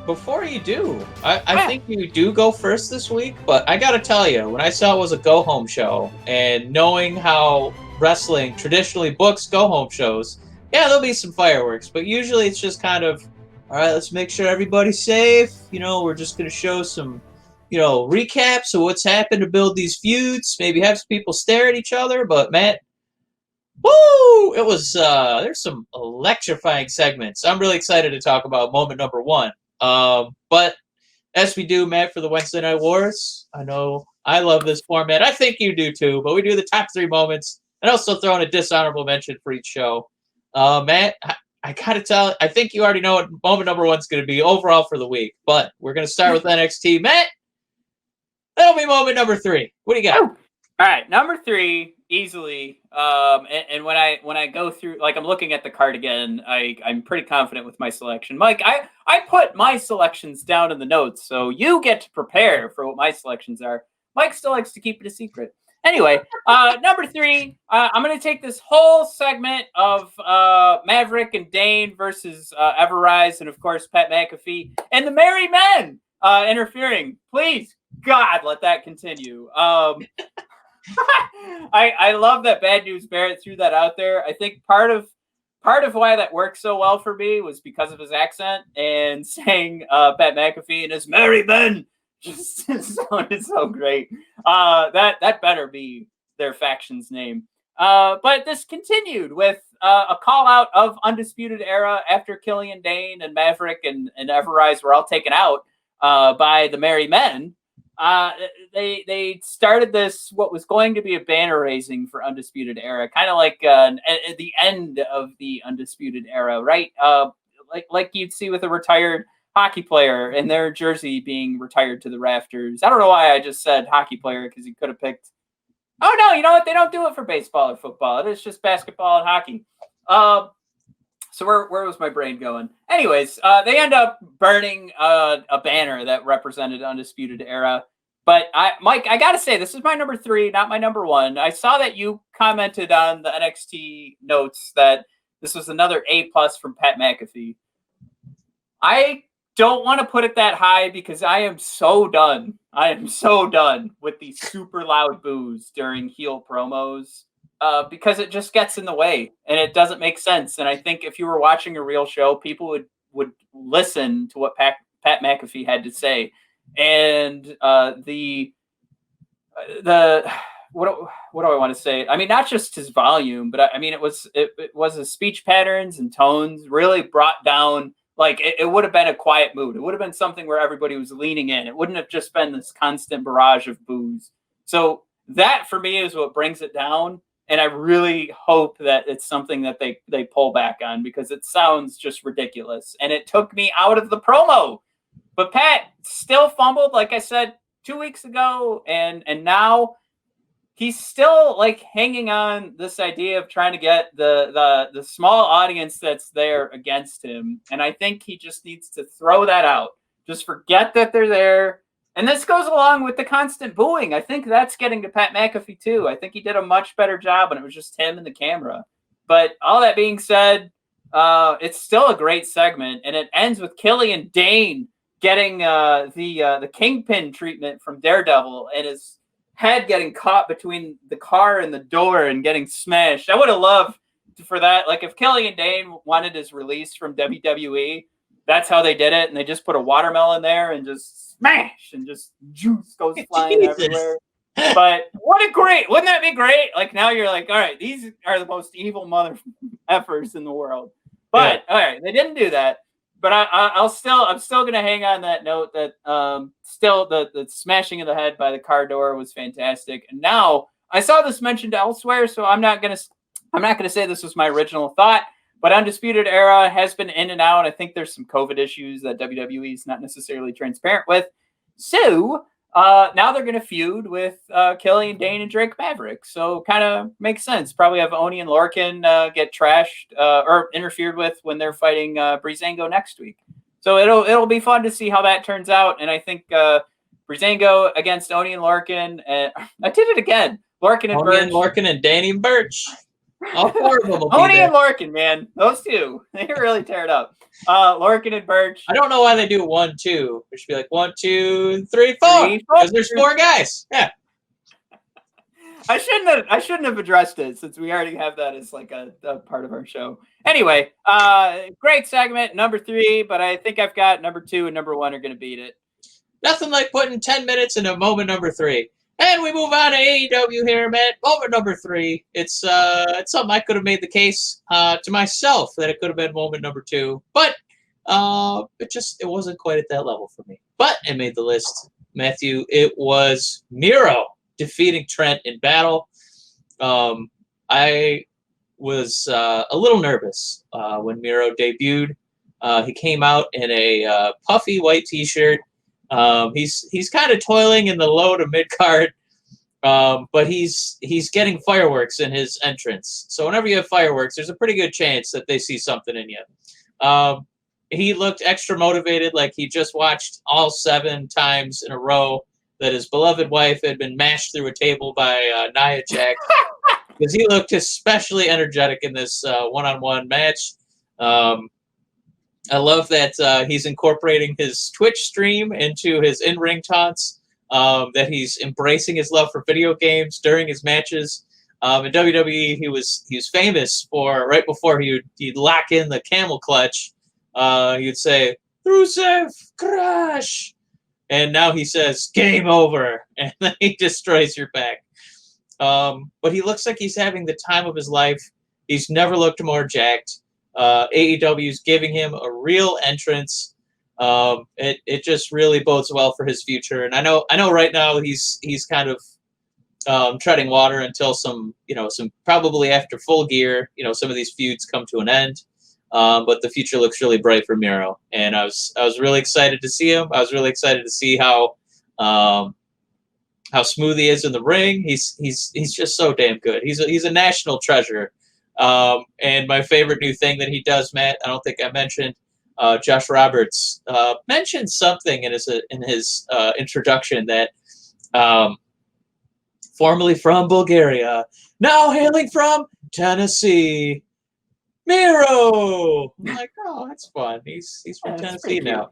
B: before you do, I think you do go first this week, but I gotta tell you, when I saw it was a go-home show, and knowing how wrestling traditionally books go-home shows, yeah, there'll be some fireworks, but usually it's just kind of, all right, let's make sure everybody's safe. We're just gonna show some, recaps of what's happened to build these feuds, maybe have some people stare at each other, but Matt, woo! It was, there's some electrifying segments. I'm really excited to talk about moment number one. But as we do, Matt, for the Wednesday Night Wars, I know I love this format. I think you do too, but we do the top 3 moments and also throw in a dishonorable mention for each show. Matt, I gotta tell, I think you already know what moment number 1's going to be overall for the week, but we're going to start with NXT. Matt, that'll be moment number 3. What do you got?
A: All right, number 3, easily. And when I go through, like, I'm looking at the card again, I'm pretty confident with my selection. Mike, I put my selections down in the notes, so you get to prepare for what my selections are. Mike still likes to keep it a secret. Anyway, number 3, I'm going to take this whole segment of Maverick and Dane versus Everrise and, of course, Pat McAfee and the Merry Men interfering. Please, God, let that continue. I love that Bad News Barrett threw that out there. I think part of why that worked so well for me was because of his accent and saying Pat McAfee and his Merry Men just sounded so great. That better be their faction's name. But this continued with a call out of Undisputed Era after Killian Dane and Maverick and Everrise were all taken out by the Merry Men. They started this, what was going to be a banner raising for Undisputed Era, kind of like at the end of the Undisputed Era, right? Like you'd see with a retired hockey player and their jersey being retired to the rafters. I don't know why I just said hockey player, because you could have picked. Oh no, you know what? They don't do it for baseball or football. It is just basketball and hockey. So where was my brain going? Anyways, they end up burning a banner that represented Undisputed Era. But Mike, I gotta say, this is my number 3, not my number 1. I saw that you commented on the NXT notes that this was another A+ from Pat McAfee. I don't want to put it that high because I am so done. I am so done with the super loud boos during heel promos. Because it just gets in the way and it doesn't make sense. And I think if you were watching a real show, people would listen to what Pat McAfee had to say. And what do I want to say? I mean, not just his volume, but I mean, it was his speech patterns and tones really brought down. Like it would have been a quiet mood. It would have been something where everybody was leaning in. It wouldn't have just been this constant barrage of boos. So that for me is what brings it down. And I really hope that it's something that they pull back on, because it sounds just ridiculous. And it took me out of the promo. But Pat still fumbled, like I said 2 weeks ago. And now he's still like hanging on this idea of trying to get the small audience that's there against him. And I think he just needs to throw that out. Just forget that they're there. And this goes along with the constant booing. I think that's getting to Pat McAfee too. I think he did a much better job when it was just him and the camera. But all that being said, it's still a great segment, and it ends with Killian Dane getting the kingpin treatment from Daredevil and his head getting caught between the car and the door and getting smashed. I would have loved for that. Like if Killian Dane wanted his release from WWE, that's how they did it, and they just put a watermelon there and just smash, and just juice goes flying everywhere. But wouldn't that be great? Like now you're like, all right, these are the most evil mother effers in the world. But all right, they didn't do that. But I'm still gonna hang on that note that still the smashing of the head by the car door was fantastic. And now I saw this mentioned elsewhere, so I'm not gonna say this was my original thought. But Undisputed Era has been in and out. I think there's some COVID issues that WWE is not necessarily transparent with. So now they're going to feud with Killian Dane and Drake Maverick. So kind of makes sense. Probably have Oni and Lorcan get trashed or interfered with when they're fighting Breezango next week. So it'll be fun to see how that turns out. And I think Breezango against Oni and Lorcan. I did it again. Lorcan and Birch.
B: Lorcan and Danny and Birch. All four of them will be
A: Oni
B: there.
A: and Lorcan, man. Those two. They really tear it up. Lorcan and Birch.
B: I don't know why they do 1, 2. It should be like 1, 2, 3, 4. Because there's 4 guys. Yeah.
A: I shouldn't have addressed it since we already have that as like a part of our show. Anyway, great segment, number 3, but I think I've got number 2 and number 1 are going to beat it.
B: Nothing like putting 10 minutes into moment number 3. And we move on to AEW here, man. Moment number 3. It's something I could have made the case to myself that it could have been moment number 2, but it wasn't quite at that level for me. But it made the list, Matthew. It was Miro defeating Trent in battle. I was a little nervous when Miro debuted. He came out in a puffy white T-shirt. He's kind of toiling in the low to mid card, but he's getting fireworks in his entrance. So whenever you have fireworks, there's a pretty good chance that they see something in you. He looked extra motivated, like he just watched all 7 times in a row that his beloved wife had been mashed through a table by Nia Jax, because he looked especially energetic in this one-on-one match. I love that he's incorporating his Twitch stream into his in-ring taunts, that he's embracing his love for video games during his matches. In WWE, he was famous for, right before he'd lock in the camel clutch, he'd say, Rusev, crash! And now he says, game over, and then he destroys your back. But he looks like he's having the time of his life. He's never looked more jacked. AEW is giving him a real entrance. It just really bodes well for his future. And I know right now he's kind of treading water until some probably after Full Gear, some of these feuds come to an end. But the future looks really bright for Miro, and I was really excited to see him. I was really excited to see how smooth he is in the ring. He's just so damn good. He's a national treasure. And my favorite new thing that he does, Matt, I don't think I mentioned, Josh Roberts mentioned something in his introduction that formerly from Bulgaria, now hailing from Tennessee, Miro. I'm like, oh, that's fun. He's from Tennessee now.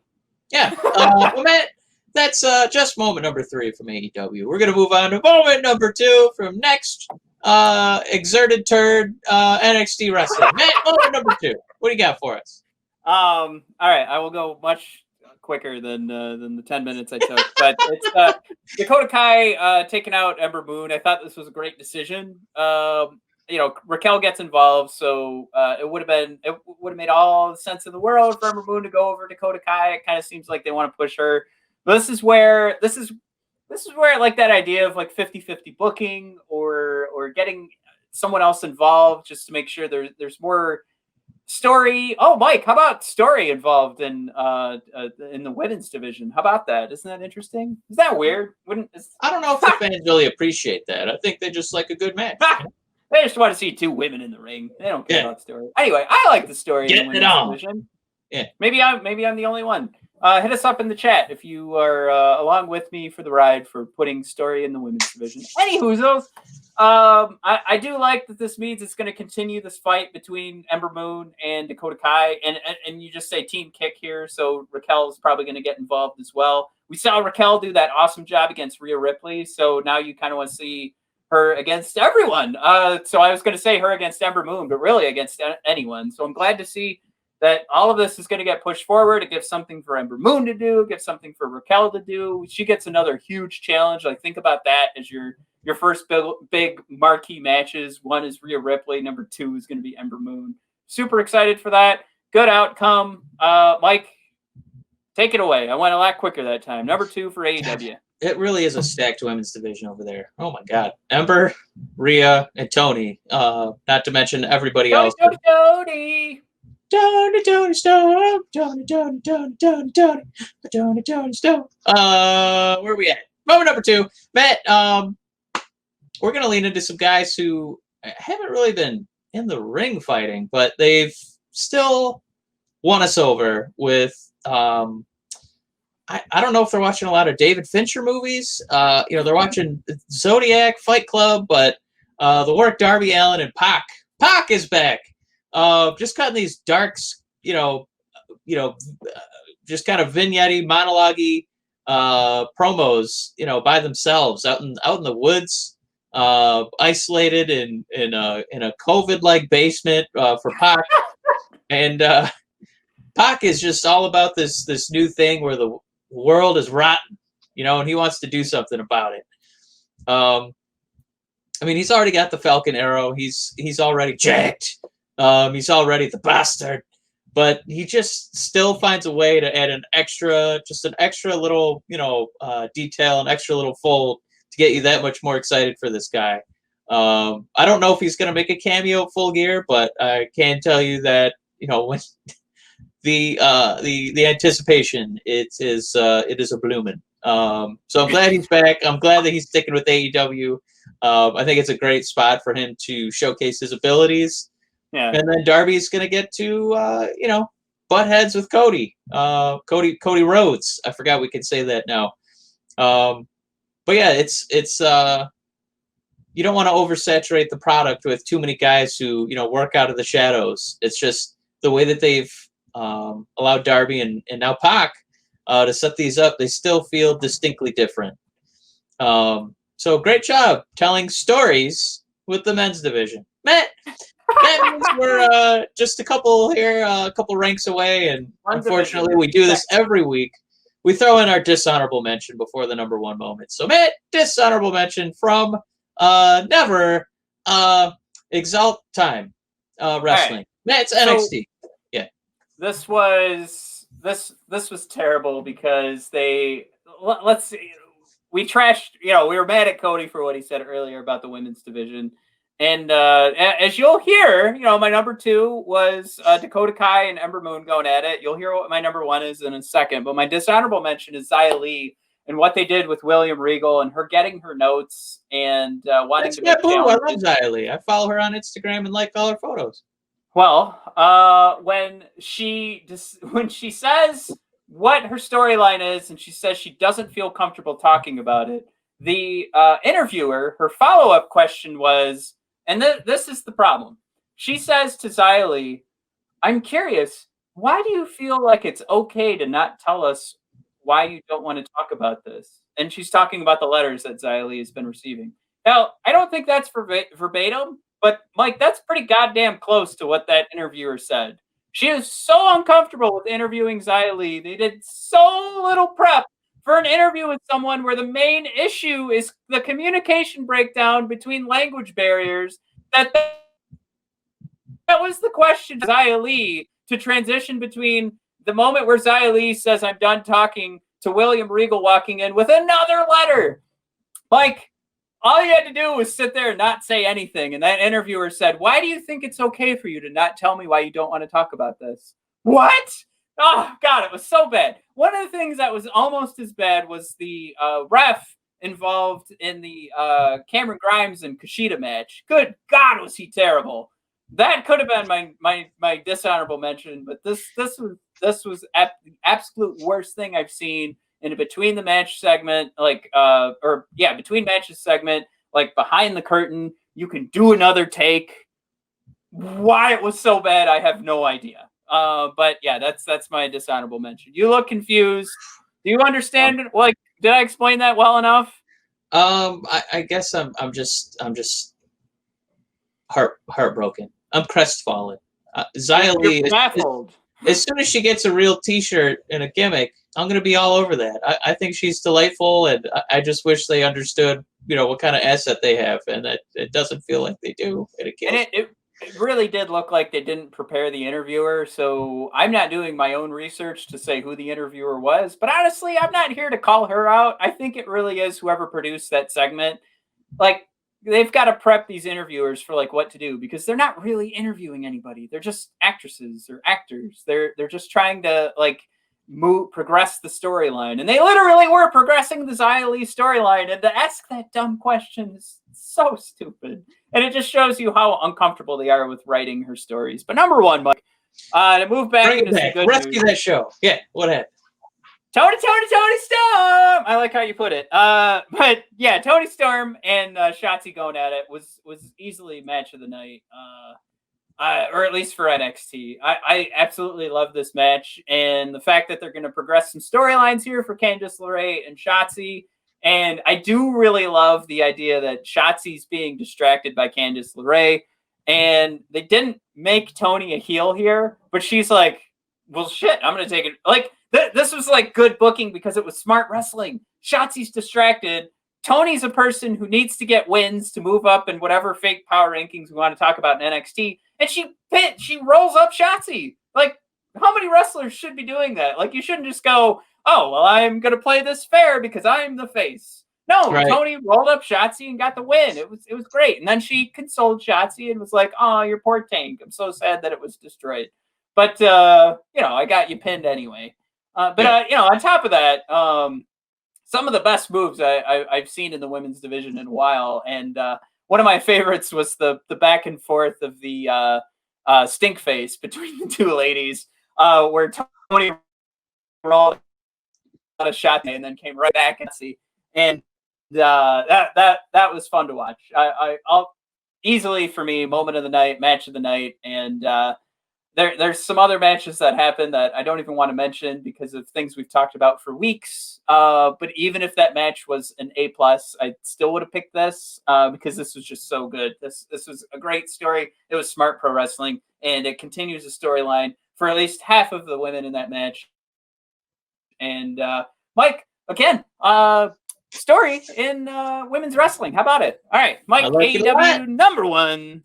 B: Yeah. Well, Matt, that's just moment number 3 from AEW. We're gonna move on to moment number 2 from next exerted turd NXT wrestling. Matt, moment number 2. What do you got for us?
A: All right, I will go much quicker than the 10 minutes I took, but it's Dakota Kai taking out Ember Moon. I thought this was a great decision. Raquel gets involved, so it would have made all the sense in the world for Ember Moon to go over Dakota Kai. It kind of seems like they want to push her. But this is where like that idea of like 50-50 booking or getting someone else involved just to make sure there's more story. Oh, Mike, how about story involved in the women's division? How about that? Isn't that interesting? Is that weird?
B: I don't know if the fans really appreciate that. I think they just like a good match.
A: They just want to see 2 women in the ring. They don't care about story. Anyway, I like the story in the women's division.
B: Yeah.
A: Maybe I'm the only one. Hit us up in the chat if you are along with me for the ride for putting story in the women's division. Anywhoozles, I do like that this means it's going to continue this fight between Ember Moon and Dakota Kai, and you just say team kick here, so Raquel is probably going to get involved as well. We saw Raquel do that awesome job against Rhea Ripley, so now you kind of want to see her against everyone. So I was going to say her against Ember Moon, but really against anyone. So I'm glad to see that all of this is going to get pushed forward. It gives something for Ember Moon to do. It gives something for Raquel to do. She gets another huge challenge. Like, think about that as your first big marquee matches. 1 is Rhea Ripley. Number 2 is going to be Ember Moon. Super excited for that. Good outcome. Mike, take it away. I went a lot quicker that time. Number 2 for AEW.
B: it really is a stacked women's division over there. Oh my God, Ember, Rhea, and Tony. Not to mention everybody else.
A: Tony.
B: Tony Storm. Tony Storm. Where are we at? Moment number 2, Matt. We're gonna lean into some guys who haven't really been in the ring fighting, but they've still won us over with. I don't know if they're watching a lot of David Fincher movies. They're watching Zodiac, Fight Club, but the work Darby Allin and Pac. Pac is back. Just cutting these darks, just kind of vignette-y, monologue-y promos, by themselves out in the woods, isolated in a COVID-like basement for Pac, and Pac is just all about this new thing where the world is rotten, and he wants to do something about it. He's already got the Falcon Arrow. He's already jacked. He's already the bastard, but he just still finds a way to add an extra little, detail, an extra little fold to get you that much more excited for this guy. I don't know if he's going to make a cameo at Full Gear, but I can tell you that, when the anticipation, it is a bloomin'. So I'm glad he's back. I'm glad that he's sticking with AEW. I think it's a great spot for him to showcase his abilities.
A: Yeah.
B: And then Darby's gonna get to butt heads with Cody. Cody Rhodes. I forgot we can say that now. But yeah, it's you don't want to oversaturate the product with too many guys who work out of the shadows. It's just the way that they've allowed Darby and now Pac to set these up. They still feel distinctly different. So great job telling stories with the men's division, Matt. That means we're just a couple ranks away, and unfortunately, we do this every week. We throw in our dishonorable mention before the number 1 moment. So, Matt, dishonorable mention from Never Exalt Time Wrestling.
A: Right.
B: Matt, it's NXT. Yeah.
A: This was terrible because let's see. We trashed, we were mad at Cody for what he said earlier about the women's division. And as you'll hear, my number 2 was Dakota Kai and Ember Moon going at it. You'll hear what my number 1 is in a second. But my dishonorable mention is Xia Li and what they did with William Regal and her getting her notes and wanting to make challenges.
B: I love Xia Li. I follow her on Instagram and like all her photos.
A: Well, when she says what her storyline is and she says she doesn't feel comfortable talking about it, the interviewer, her follow-up question was, and this is the problem. She says to Xia Li, I'm curious, why do you feel like it's okay to not tell us why you don't want to talk about this? And she's talking about the letters that Xia Li has been receiving. Now, I don't think that's verbatim, but Mike, that's pretty goddamn close to what that interviewer said. She is so uncomfortable with interviewing Xia Li. They did so little prep for an interview with someone where the main issue is the communication breakdown between language barriers. That was the question to Xia Li to transition between the moment where Xia Li says, I'm done talking, to William Regal walking in with another letter. Like, all you had to do was sit there and not say anything. And that interviewer said, why do you think it's okay for you to not tell me why you don't want to talk about this? What? Oh, God, it was so bad. One of the things that was almost as bad was the ref involved in the Cameron Grimes and Kushida match. Good God, was he terrible. That could have been my dishonorable mention, but this was the absolute worst thing I've seen in a between the match segment, between matches segment, like behind the curtain. You can do another take. Why it was so bad, I have no idea. But yeah, that's my dishonorable mention. You look confused. Do you understand? Like, did I explain that well enough?
B: I guess I'm just heartbroken. I'm crestfallen. Xia Li,
A: baffled.
B: As soon as she gets a real T-shirt and a gimmick, I'm gonna be all over that. I think she's delightful, and I just wish they understood, what kind of asset they have, and that it doesn't feel like they do. And
A: it really did look like they didn't prepare the interviewer, so I'm not doing my own research to say who the interviewer was. But honestly, I'm not here to call her out. I think it really is whoever produced that segment. Like, they've got to prep these interviewers for like what to do, because they're not really interviewing anybody. They're just actresses or actors. They're just trying to like progress the storyline, and they literally were progressing the Xia Li storyline. And to ask that dumb question is so stupid, and it just shows you how uncomfortable they are with writing her stories. But number one, Mike, to move back into some good
B: rescue
A: news.
B: that show. Yeah, what happened?
A: Tony Storm. I like how you put it. But yeah, Tony Storm and Shotzi going at it was easily match of the night. Or at least for NXT. I absolutely love this match, and the fact that they're going to progress some storylines here for Candice LeRae and Shotzi. And I do really love the idea that Shotzi's being distracted by Candice LeRae, and they didn't make Tony a heel here, but she's like, well, shit, I'm going to take it. Like, this was like good booking because it was smart wrestling. Shotzi's distracted. Tony's a person who needs to get wins to move up in whatever fake power rankings we want to talk about in NXT. And she rolls up Shotzi. Like, how many wrestlers should be doing that? Like, you shouldn't just go, oh, well, I'm going to play this fair because I'm the face. No, right. Tony rolled up Shotzi and got the win. It was great. And then she consoled Shotzi and was like, oh, your poor tank. I'm so sad that it was destroyed. But, I got you pinned anyway. On top of that, some of the best moves I've seen in the women's division in a while. And one of my favorites was the back and forth of the stink face between the two ladies, where Tony rolled a shot and then came right back and see. And that was fun to watch. I'll easily, for me, moment of the night, match of the night. And there's some other matches that happened that I don't even want to mention because of things we've talked about for weeks. But even if that match was an A+, I still would have picked this because this was just so good. This was a great story. It was smart pro wrestling, and it continues the storyline for at least half of the women in that match. And Mike, again, story in women's wrestling. How about it? All right, Mike, AEW number one.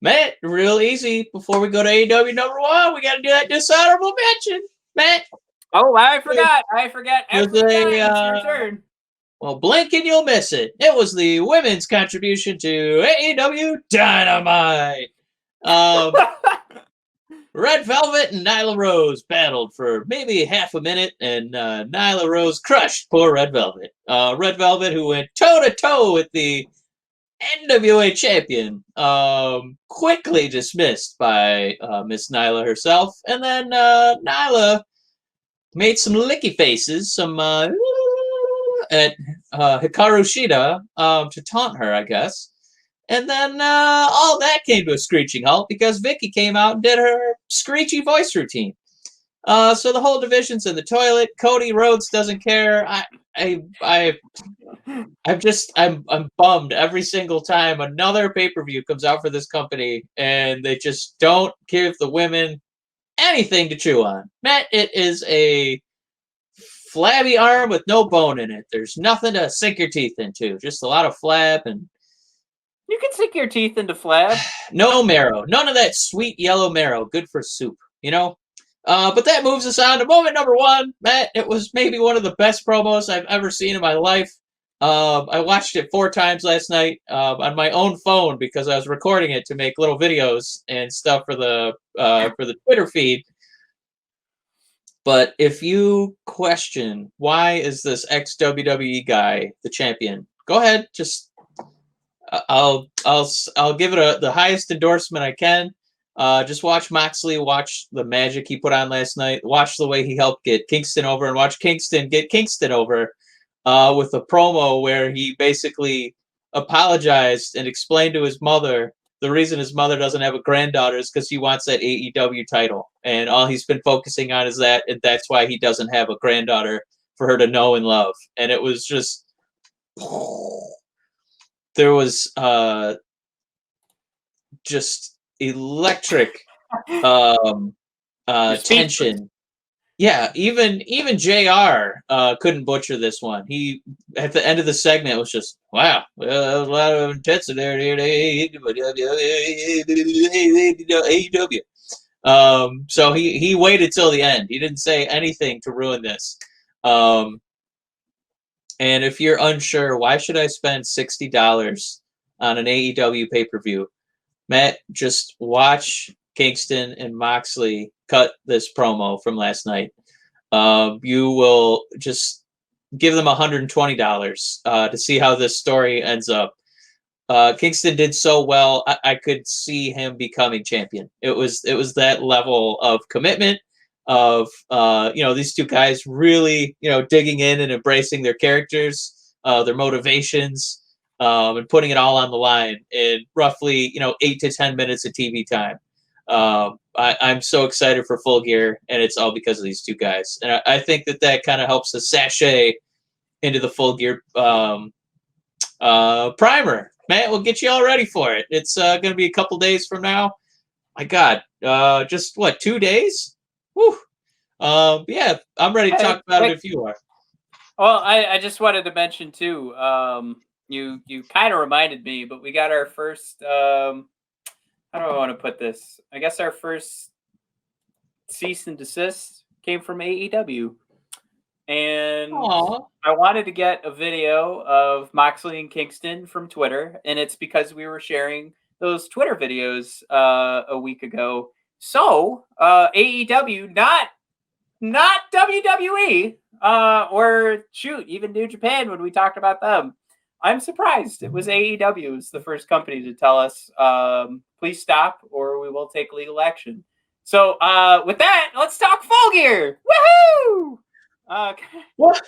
B: Matt, real easy. Before we go to AEW number one, we got to do that dishonorable mention, Matt.
A: Oh, I forgot. Every time it's your turn.
B: Well, blink and you'll miss it. It was the women's contribution to AEW Dynamite. Red Velvet and Nyla Rose battled for maybe half a minute, and Nyla Rose crushed poor Red Velvet. Red Velvet, who went toe-to-toe with the NWA champion, quickly dismissed by Miss Nyla herself. And then Nyla made some licky faces, at Hikarushida to taunt her, I guess. And then all that came to a screeching halt because Vicky came out and did her screechy voice routine. So the whole division's in the toilet. Cody Rhodes doesn't care. I'm bummed every single time another pay-per-view comes out for this company and they just don't give the women anything to chew on. Matt, it is a flabby arm with no bone in it. There's nothing to sink your teeth into. Just a lot of flab, and
A: you can sink your teeth into flab.
B: No marrow. None of that sweet yellow marrow. Good for soup, But that moves us on to moment number one. Matt, it was maybe one of the best promos I've ever seen in my life. I watched it 4 times last night on my own phone because I was recording it to make little videos and stuff for the Twitter feed. But if you question why is this ex-WWE guy the champion, go ahead. Just I'll give it the highest endorsement I can. Just watch Moxley, watch the magic he put on last night, watch the way he helped get Kingston over, and watch Kingston get Kingston over with a promo where he basically apologized and explained to his mother the reason his mother doesn't have a granddaughter is because he wants that AEW title. And all he's been focusing on is that, and that's why he doesn't have a granddaughter for her to know and love. And it was just... There was just electric tension. Yeah, even JR couldn't butcher this one. He at the end of the segment was just wow, well, that was a lot of intensity there. AEW. So he waited till the end. He didn't say anything to ruin this. And if you're unsure, why should I spend $60 on an AEW pay-per-view? Matt, just watch Kingston and Moxley cut this promo from last night. You will just give them $120 to see how this story ends up. Kingston did so well, I could see him becoming champion. It was that level of commitment of these two guys really digging in and embracing their characters, their motivations, and putting it all on the line in roughly 8 to 10 minutes of TV time. I'm so excited for Full Gear, and it's all because of these two guys. And I think that kind of helps us sashay into the Full Gear primer. Man, we'll get you all ready for it. It's going to be a couple days from now. My God, just what, 2 days? Whew. Yeah, I'm ready to talk about it if you are.
A: Well, I just wanted to mention too. You kind of reminded me, but we got our first. How do I want to put this? I guess our first cease and desist came from AEW. And
B: Aww.
A: I wanted to get a video of Moxley and Kingston from Twitter, and it's because we were sharing those Twitter videos a week ago. So AEW, not WWE, or shoot, even New Japan when we talked about them. I'm surprised it was AEW. It was the first company to tell us, please stop or we will take legal action. So with that, let's talk Full Gear. Woohoo!
B: What?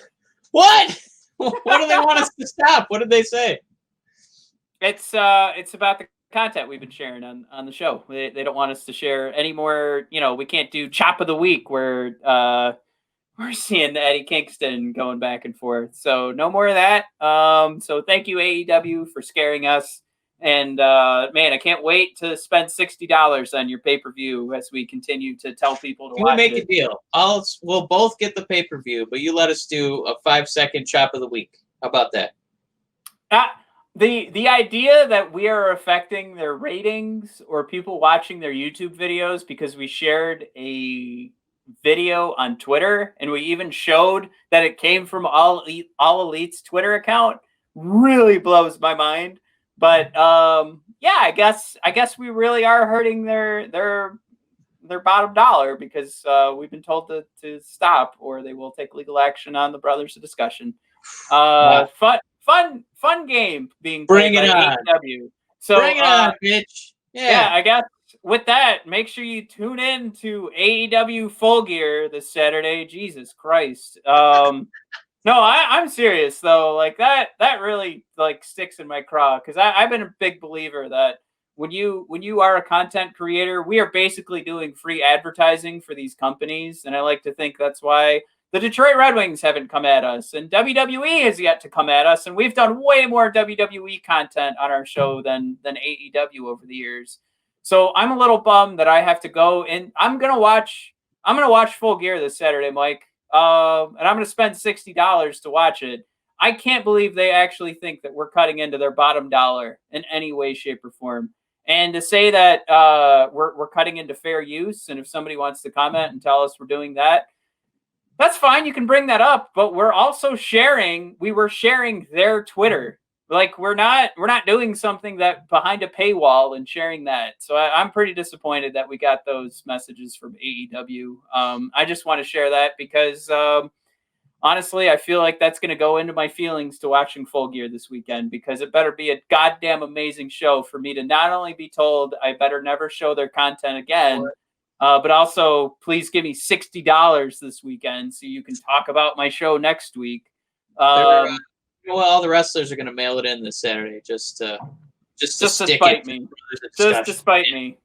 B: What do they want us to stop? What did they say?
A: It's about the content we've been sharing on the show. They don't want us to share any more. We can't do Chop of the Week where we're seeing Eddie Kingston going back and forth. So no more of that. So thank you, AEW, for scaring us. And man, I can't wait to spend $60 on your pay-per-view as we continue to tell people to watch it.
B: We make a deal. We'll both get the pay-per-view, but you let us do a 5-second Chop of the Week. How about that?
A: The idea that we are affecting their ratings or people watching their YouTube videos because we shared a video on Twitter and we even showed that it came from All Elite's Twitter account really blows my mind. But yeah, I guess we really are hurting their bottom dollar because we've been told to stop or they will take legal action on the Brothers of Discussion. Fun game being played by AEW. So
B: bring it on, bitch.
A: Yeah, I guess with that, make sure you tune in to AEW Full Gear this Saturday. Jesus Christ. No, I'm serious though. Like that really like sticks in my craw because I've been a big believer that when you are a content creator, we are basically doing free advertising for these companies, and I like to think that's why the Detroit Red Wings haven't come at us, and WWE has yet to come at us, and we've done way more WWE content on our show than AEW over the years. So I'm a little bummed that I have to go, and I'm gonna watch Full Gear this Saturday, Mike. And I'm going to spend $60 to watch it. I can't believe they actually think that we're cutting into their bottom dollar in any way, shape, or form. And to say that we're cutting into fair use, and if somebody wants to comment and tell us we're doing that, that's fine. You can bring that up. But we're also sharing their Twitter. Like we're not doing something that behind a paywall and sharing that. So I'm pretty disappointed that we got those messages from AEW. I just want to share that because honestly, I feel like that's going to go into my feelings to watching Full Gear this weekend because it better be a goddamn amazing show for me to not only be told I better never show their content again, but also please give me $60 this weekend so you can talk about my show next week.
B: Well, all the wrestlers are going to mail it in this Saturday just to
A: spite me. Just to spite me.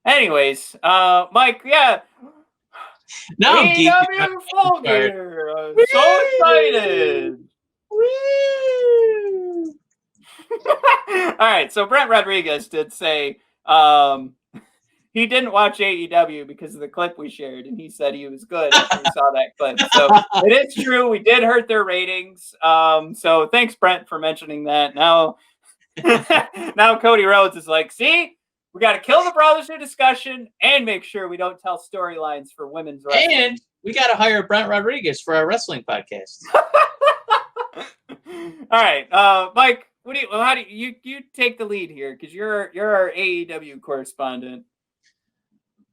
A: Anyways, Mike, yeah.
B: Now
A: AEW Full Gear. I'm so excited.
B: Woo!
A: All right, so Brent Rodriguez did say he didn't watch AEW because of the clip we shared, and he said he was good after he saw that clip. So it is true. We did hurt their ratings. So thanks, Brent, for mentioning that. Now, now Cody Rhodes is like, see, we got to kill the brotherhood discussion and make sure we don't tell storylines for women's wrestling.
B: And we got to hire Brent Rodriguez for our wrestling podcast.
A: All right, Mike. How do you take the lead here? Because you're our AEW correspondent.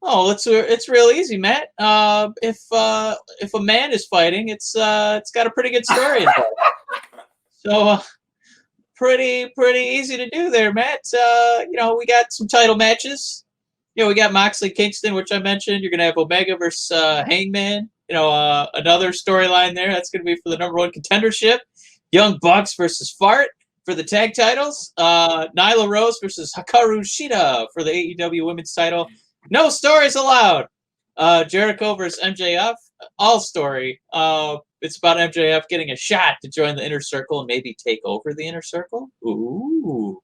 B: Oh, it's real easy, Matt. If a man is fighting, it's got a pretty good story in it. So pretty easy to do there, Matt. We got some title matches. We got Moxley Kingston, which I mentioned. You're gonna have Omega versus Hangman. Another storyline there. That's gonna be for the #1 contendership. Young Bucks versus Fart for the tag titles. Nyla Rose versus Hikarushida for the AEW Women's title. No stories allowed. Jericho versus MJF. All story. It's about MJF getting a shot to join the Inner Circle and maybe take over the Inner Circle. Ooh.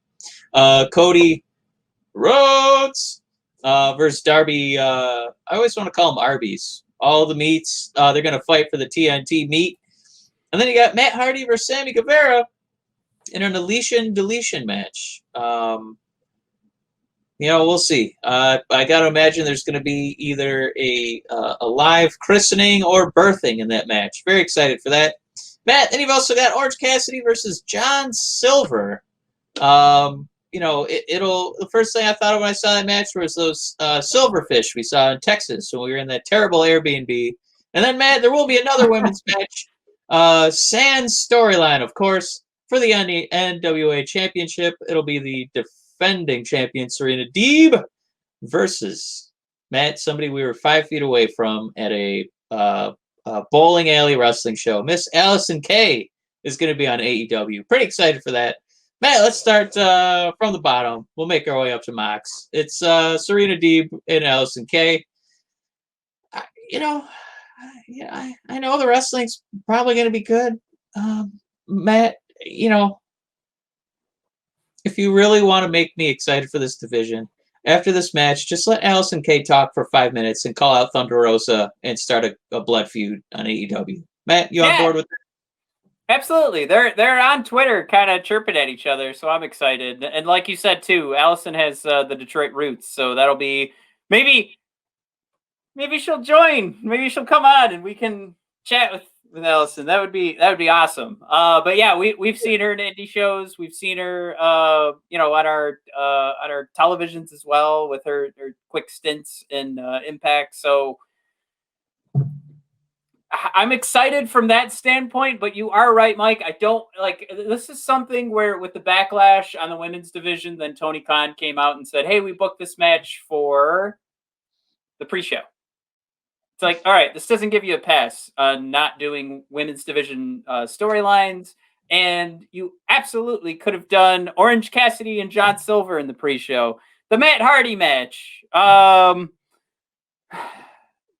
B: Cody Rhodes versus Darby. I always want to call them Arby's. All the meats. They're going to fight for the TNT meat. And then you got Matt Hardy versus Sammy Guevara in an deletion match. We'll see. I got to imagine there's going to be either a live christening or birthing in that match. Very excited for that. Matt, then you've also got Orange Cassidy versus John Silver. The first thing I thought of when I saw that match was those silverfish we saw in Texas when we were in that terrible Airbnb. And then, Matt, there will be another women's match. Sans storyline, of course, for the NWA Championship. It'll be the defending champion Serena Deeb versus Matt, somebody we were 5 feet away from at a bowling alley wrestling show. Miss Allison Kay is going to be on AEW. Pretty excited for that. Matt, let's start from the bottom. We'll make our way up to Mox. It's Serena Deeb and Allison Kay. I know the wrestling's probably going to be good. Matt, if you really want to make me excited for this division, after this match, just let Allison Kay talk for 5 minutes and call out Thunder Rosa and start a blood feud on AEW. Matt, you on board with that?
A: Absolutely. They're on Twitter kind of chirping at each other, so I'm excited. And like you said, too, Allison has the Detroit roots, so that'll be maybe she'll join. Maybe she'll come on and we can chat with Allison. That would be awesome. But yeah, we've seen her in indie shows. We've seen her on our televisions as well with her quick stints in Impact. So I'm excited from that standpoint, but you are right, Mike. I don't this is something where with the backlash on the women's division, then Tony Khan came out and said, "Hey, we booked this match for the pre-show." It's like, all right, this doesn't give you a pass on not doing women's division storylines. And you absolutely could have done Orange Cassidy and John Silver in the pre-show. The Matt Hardy match.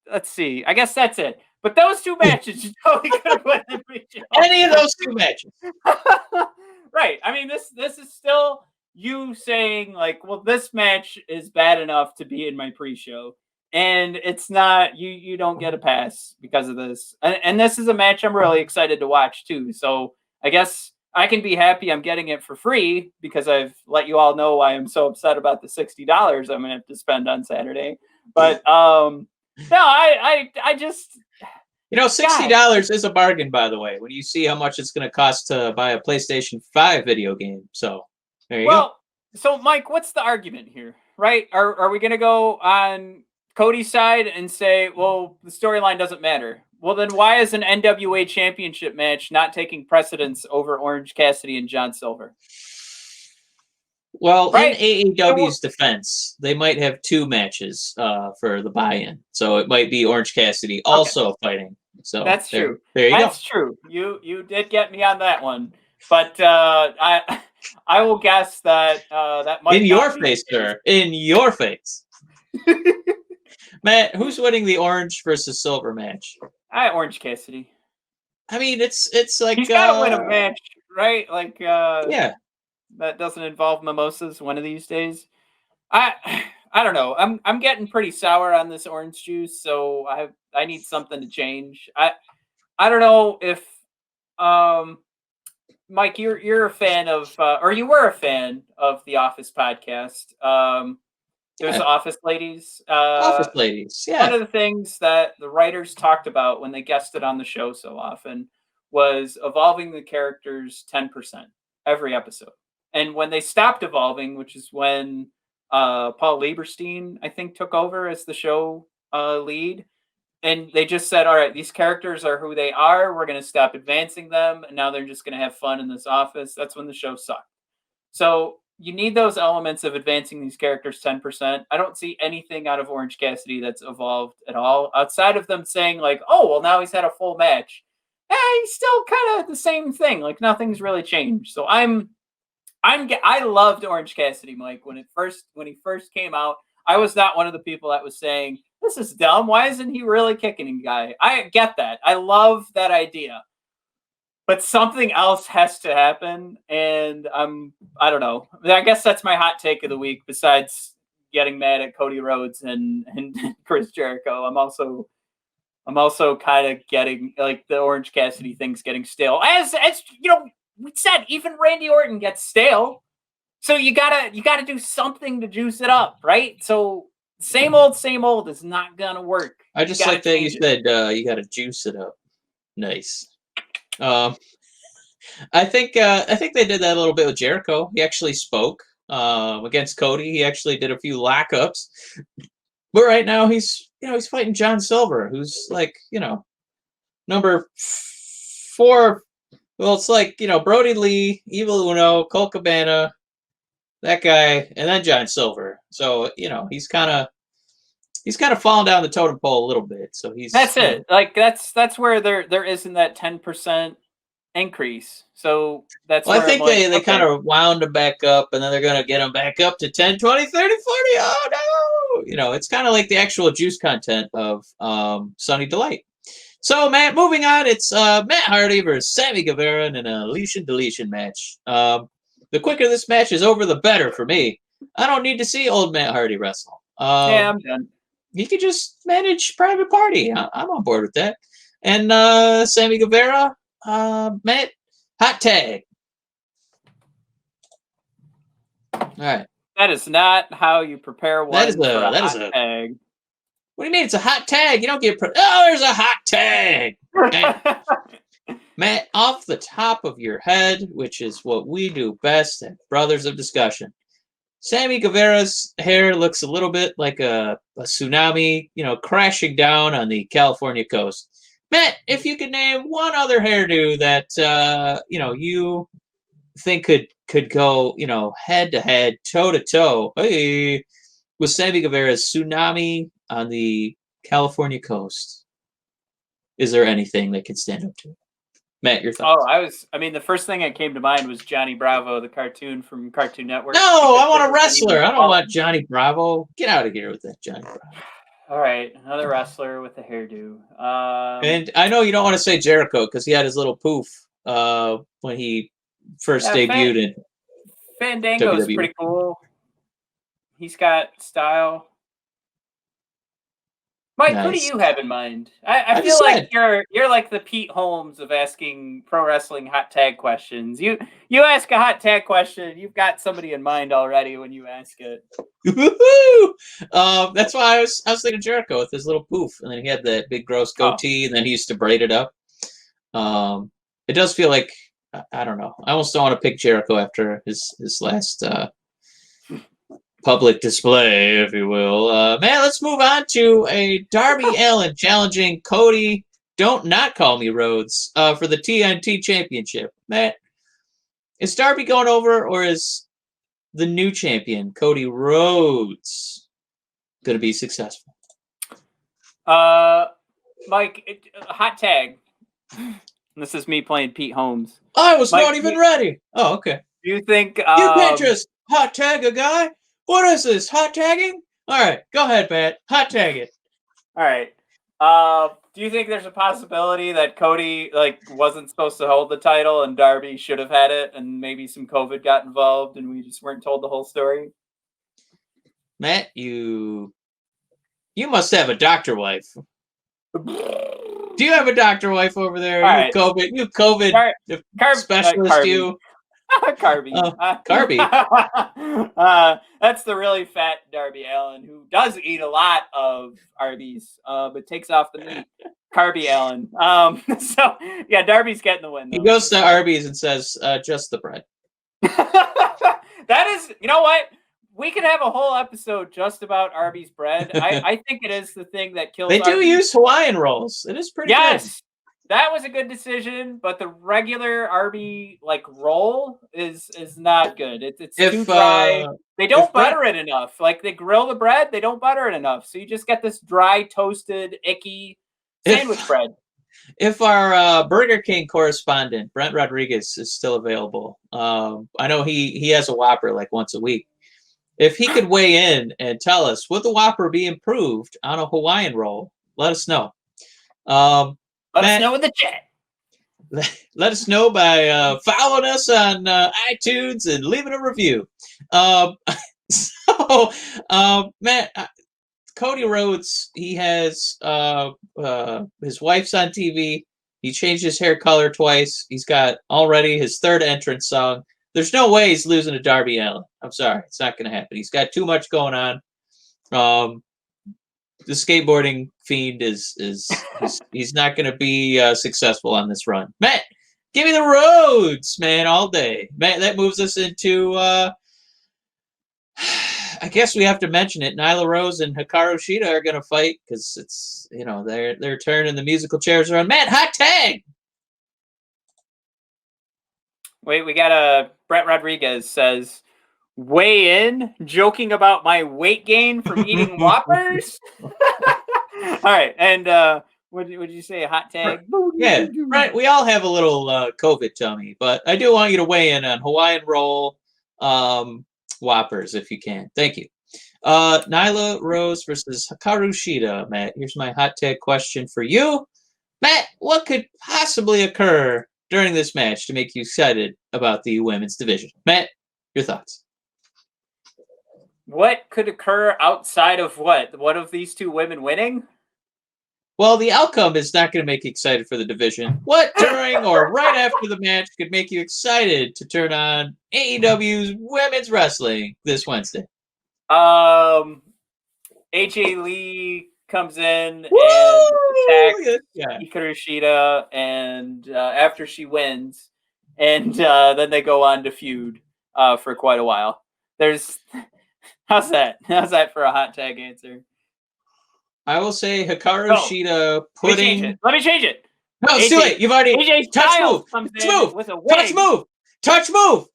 A: Let's see. I guess that's it. But those two matches, you totally could have won the pre-show.
B: Any of those two matches.
A: Right. I mean, this is still you saying, like, well, this match is bad enough to be in my pre-show. And it's not, you don't get a pass because of this. And this is a match I'm really excited to watch too. So I guess I can be happy I'm getting it for free because I've let you all know why I'm so upset about the $60 I'm going to have to spend on Saturday. But no, I just...
B: $60 is a bargain, by the way, when you see how much it's going to cost to buy a PlayStation 5 video game. So there you go.
A: So Mike, what's the argument here, right? Are we going to go on Cody's side and say, well, the storyline doesn't matter? Well, then why is an NWA Championship match not taking precedence over Orange Cassidy and John Silver?
B: Well, right? In AEW's defense, they might have two matches for the buy-in. So it might be Orange Cassidy also fighting. So
A: that's true.
B: There you go.
A: That's true. You did get me on that one. But I will guess that that might
B: in your face, sir. In your face. Matt, who's winning the orange versus silver match?
A: Orange Cassidy.
B: I mean, it's like
A: he's got to win a match, right? Like
B: yeah,
A: that doesn't involve mimosas one of these days. I I don't know. I'm getting pretty sour on this orange juice, so I need something to change. I don't know if Mike, you're a fan of or you were a fan of the Office podcast. There's
B: Yeah.
A: the Office Ladies.
B: Office Ladies. Yeah.
A: One of the things that the writers talked about when they guested on the show so often was evolving the characters 10% every episode. And when they stopped evolving, which is when Paul Lieberstein, I think, took over as the show lead, and they just said, all right, these characters are who they are. We're going to stop advancing them. And now they're just going to have fun in this office. That's when the show sucked. So you need those elements of advancing these characters 10%. I don't see anything out of Orange Cassidy that's evolved at all, outside of them saying like, oh, well, now he's had a full match. He's still kind of the same thing. Like nothing's really changed. So I loved Orange Cassidy, Mike, when he first came out. I was not one of the people that was saying, this is dumb. Why isn't he really kicking a guy? I get that. I love that idea. But something else has to happen. And I don't know. I guess that's my hot take of the week, besides getting mad at Cody Rhodes and Chris Jericho. I'm also kind of getting like the Orange Cassidy thing's getting stale. As you know, we said even Randy Orton gets stale. So you gotta do something to juice it up, right? So same old is not gonna work.
B: I just like that you said you gotta juice it up. Nice. I think they did that a little bit with Jericho. He actually spoke against Cody. He actually did a few lockups. But right now he's fighting John Silver, who's like, number 4. Well, it's like, Brody Lee, Evil Uno, Colt Cabana, that guy, and then John Silver. So, he's kind of fallen down the totem pole a little bit. So that's
A: it. Like that's where there isn't that 10% increase. So that's
B: I think they kind of wound him back up, and then they're going to get him back up to 10, 20, 30, 40. Oh no! It's kind of like the actual juice content of Sunny Delight. So, Matt, moving on, it's Matt Hardy versus Sammy Guevara in an deletion match. The quicker this match is over, the better for me. I don't need to see old Matt Hardy wrestle.
A: Yeah, I'm done.
B: He could just manage Private Party. I'm on board with that. And Sammy Guevara, Matt, hot tag. All right.
A: That is not how you prepare one for a hot tag.
B: What do you mean? It's a hot tag. You don't get... there's a hot tag. Matt, off the top of your head, which is what we do best at Brothers of Discussion, Sammy Guevara's hair looks a little bit like a tsunami, crashing down on the California coast. Matt, if you could name one other hairdo that, you think could go, head to head, toe to toe, with Sammy Guevara's tsunami on the California coast, is there anything that could stand up to it? Matt, your thoughts?
A: The first thing that came to mind was Johnny Bravo, the cartoon from Cartoon Network.
B: No, I want a wrestler. I don't want Johnny Bravo. Get out of here with that, Johnny Bravo.
A: All right, another wrestler with a hairdo.
B: And I know you don't want to say Jericho because he had his little poof when he first debuted in
A: Fandango is pretty cool. He's got style. Mike, nice. Who do you have in mind? I feel like you're like the Pete Holmes of asking pro wrestling hot tag questions. You ask a hot tag question, you've got somebody in mind already when you ask it.
B: That's why I was thinking Jericho with his little poof, and then he had that big gross goatee, and then he used to braid it up. It does feel like, I don't know. I almost don't want to pick Jericho after his last public display, if you will. Man, let's move on to a Darby Allin challenging Cody, not call me Rhodes, for the TNT Championship. Matt, is Darby going over, or is the new champion, Cody Rhodes, going to be successful?
A: Mike, hot tag. This is me playing Pete Holmes.
B: I was not even ready. Oh, okay.
A: Do you think...
B: you can't just hot tag a guy? What is this, hot tagging? All right, go ahead, Matt. Hot tag it.
A: All right. Do you think there's a possibility that Cody wasn't supposed to hold the title and Darby should have had it, and maybe some COVID got involved and we just weren't told the whole story?
B: Matt, you must have a doctor wife. Do you have a doctor wife over there?
A: All
B: You
A: right.
B: COVID specialist,
A: Carby.
B: you?
A: Carby.
B: Carby.
A: That's the really fat Darby Allin, who does eat a lot of Arby's, but takes off the meat. Carby Allin. So yeah, Darby's getting the win.
B: He goes to Arby's and says, "Just the bread."
A: That is, you know what? We could have a whole episode just about Arby's bread. I think it is the thing that kills.
B: They do
A: Arby's.
B: use Hawaiian rolls. It is pretty good.
A: That was a good decision, but the regular Arby roll is not good. It's too dry. They don't butter it enough. Like they grill the bread, they don't butter it enough. So you just get this dry, toasted, icky sandwich bread.
B: If our Burger King correspondent, Brent Rodriguez, is still available, I know he has a Whopper like once a week. If he could weigh in and tell us, would the Whopper be improved on a Hawaiian roll? Let us know.
A: Let us know in the chat.
B: Let us know by following us on iTunes and leaving a review. Matt, Cody Rhodes, he has his wife's on TV. He changed his hair color twice. He's got already his third entrance song. There's no way he's losing to Darby Allin. I'm sorry. It's not going to happen. He's got too much going on. The skateboarding fiend he's not going to be successful on this run. Matt, give me the Rhodes, man, all day. Matt, that moves us into I guess we have to mention it. Nyla Rose and Hikarushida are going to fight because it's, their turn and the musical chairs are on. Matt, hot tag.
A: Wait, we got a Brett Rodriguez says, weigh in, joking about my weight gain from eating Whoppers. All right, and what did you say? A hot tag?
B: Yeah, right. We all have a little COVID tummy, but I do want you to weigh in on Hawaiian roll Whoppers if you can. Thank you. Nyla Rose versus Hikarushida. Matt, here's my hot tag question for you. Matt, what could possibly occur during this match to make you excited about the women's division? Matt, your thoughts.
A: What could occur outside of what? One of these two women winning?
B: Well, the outcome is not going to make you excited for the division. What during or right after the match could make you excited to turn on AEW's women's wrestling this Wednesday?
A: AJ Lee comes in and attacks Hikarushida, and after she wins, and then they go on to feud for quite a while. How's that? How's that for a hot tag answer?
B: I will say Hikarushida putting.
A: Let me change it.
B: No, it's too late. You've already touch move. Touch move.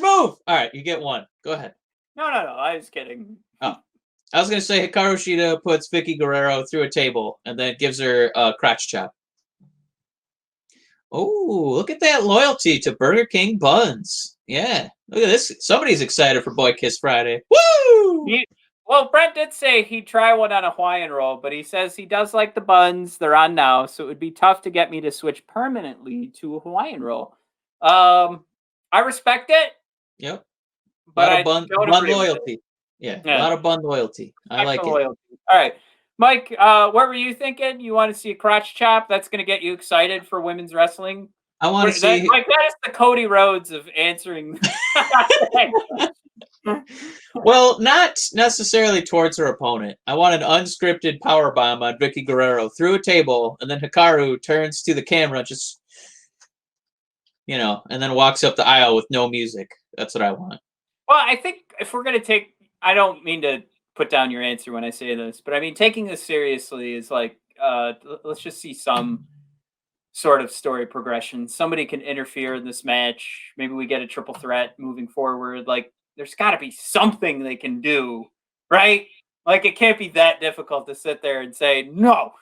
B: All right, you get one. Go ahead.
A: No. I was kidding.
B: Oh, I was gonna say Hikarushida puts Vicky Guerrero through a table and then gives her a crotch chop. Oh, look at that loyalty to Burger King buns. Yeah, look at this. Somebody's excited for Boy Kiss Friday. Woo!
A: Well, Brent did say he'd try one on a Hawaiian roll, but he says he does like the buns. They're on now, so it would be tough to get me to switch permanently to a Hawaiian roll. I respect it.
B: Yep.
A: But
B: a lot of bun loyalty. Yeah, a lot of bun loyalty. I like it. Loyalty.
A: All right. Mike, what were you thinking? You want to see a crotch chop? That's going to get you excited for women's wrestling?
B: I want to see...
A: Mike, that is the Cody Rhodes of answering...
B: Well, not necessarily towards her opponent. I want an unscripted powerbomb on Vicky Guerrero through a table, and then Hikaru turns to the camera, just, and then walks up the aisle with no music. That's what I want.
A: Well, I think if we're going to take... I don't mean to put down your answer when I say this, but I mean, taking this seriously is like, let's just see some sort of story progression. Somebody can interfere in this match. Maybe we get a triple threat moving forward. Like, there's got to be something they can do, right? Like, it can't be that difficult to sit there and say, no,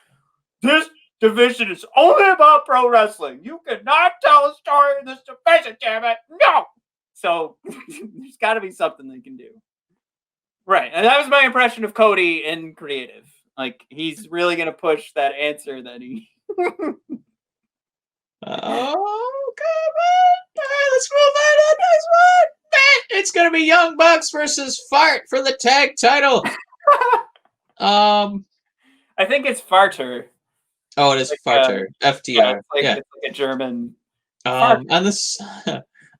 A: this division is only about pro wrestling. You cannot tell a story in this division, damn it. No. So there's got to be something they can do. Right. And that was my impression of Cody in creative. Like, he's really going to push that answer that he...
B: Oh, come on. All right, let's move on to the next one. It's gonna be Young Bucks versus Fart for the tag title.
A: I think it's Farter.
B: Oh, it is Farter. FTR.
A: It's like a German.
B: On this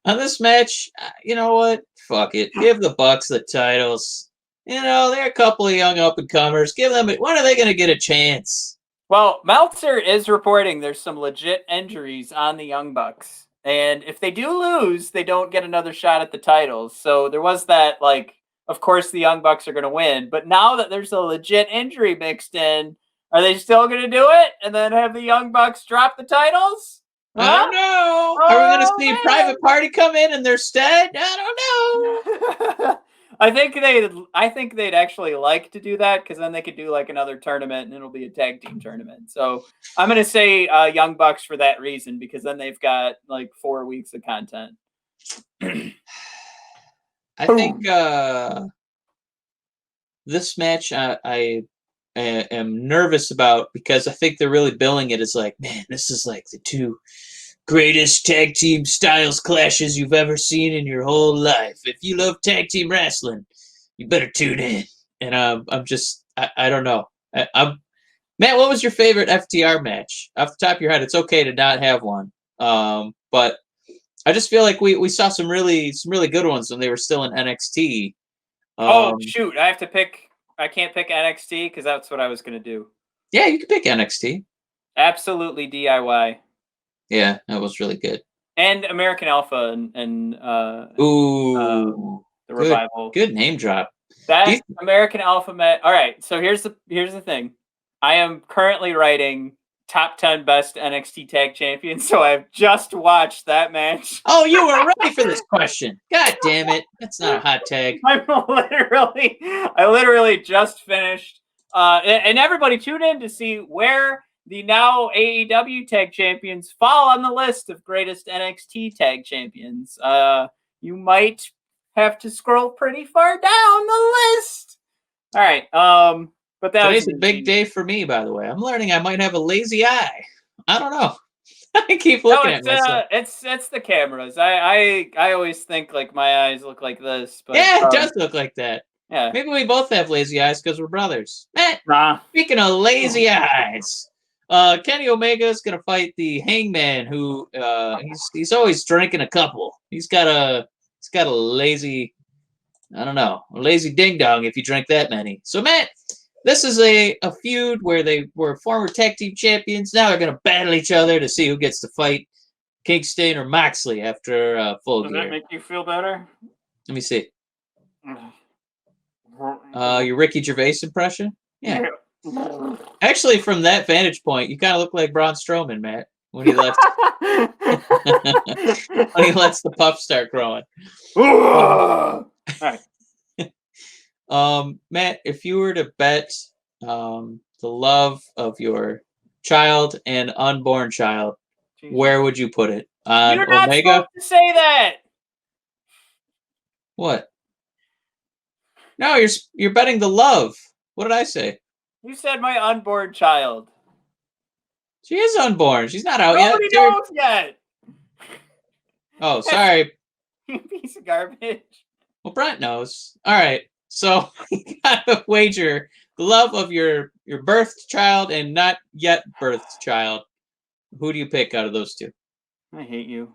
B: on this match, you know what? Fuck it. Give the Bucks the titles. You know, they're a couple of young up and comers. Give them. When are they gonna get a chance?
A: Well, Meltzer is reporting there's some legit injuries on the Young Bucks. And if they do lose, they don't get another shot at the titles. So there was that, like, of course the Young Bucks are going to win. But now that there's a legit injury mixed in, are they still going to do it and then have the Young Bucks drop the titles?
B: Huh? I don't know. Are we going to see Private Party come in their stead? I don't know.
A: I think they'd actually like to do that because then they could do like another tournament and it'll be a tag team tournament. So I'm gonna say Young Bucks for that reason because then they've got like 4 weeks of content.
B: I think this match I am nervous about because I think they're really billing it as like, man, this is like the two greatest tag team styles clashes you've ever seen in your whole life. If you love tag team wrestling, you better tune in. And I'm just, I don't know. Matt, what was your favorite FTR match? Off the top of your head, it's okay to not have one. But I just feel like we saw some really good ones when they were still in NXT.
A: Shoot, I have to pick. I can't pick NXT because that's what I was going to do.
B: Yeah, you can pick NXT.
A: Absolutely DIY.
B: Yeah, that was really good.
A: And American Alpha and
B: the
A: Revival.
B: Good name drop.
A: That American Alpha match. All right, so here's the thing. I am currently writing top 10 best NXT tag champions, so I've just watched that match.
B: Oh, you were ready for this question. God damn it. That's not a hot tag.
A: I literally just finished. And everybody tune in to see where the now AEW tag champions fall on the list of greatest NXT tag champions. You might have to scroll pretty far down the list. All right. But
B: today's a big day for me, by the way. I'm learning I might have a lazy eye. I don't know. I keep looking at myself.
A: It's the cameras. I always think like my eyes look like this. But,
B: yeah, it does look like that.
A: Yeah.
B: Maybe we both have lazy eyes because we're brothers. Matt, speaking of lazy eyes, Kenny Omega is gonna fight the Hangman, who he's always drinking a couple. He's got a lazy, I don't know, a lazy ding dong if you drink that many. So Matt, this is a feud where they were former tag team champions. Now they're gonna battle each other to see who gets to fight Kingston or Moxley after Full Gear.
A: Does that make you feel better?
B: Let me see. Your Ricky Gervais impression? Yeah. Actually, from that vantage point, you kind of look like Braun Strowman, Matt, when he lets the puff start growing.
A: All right.
B: Matt, if you were to bet the love of your child and unborn child, where would you put it? On
A: You're not
B: Omega?
A: supposed to say that.
B: What? No, you're betting the love. What did I say?
A: You said my unborn child.
B: She is unborn. She's not out
A: Nobody
B: yet.
A: knows yet.
B: Oh, sorry.
A: You piece of garbage.
B: Well, Brent knows. All right. So you gotta wager the love of your birthed child and not yet birthed child. Who do you pick out of those two?
A: I hate you.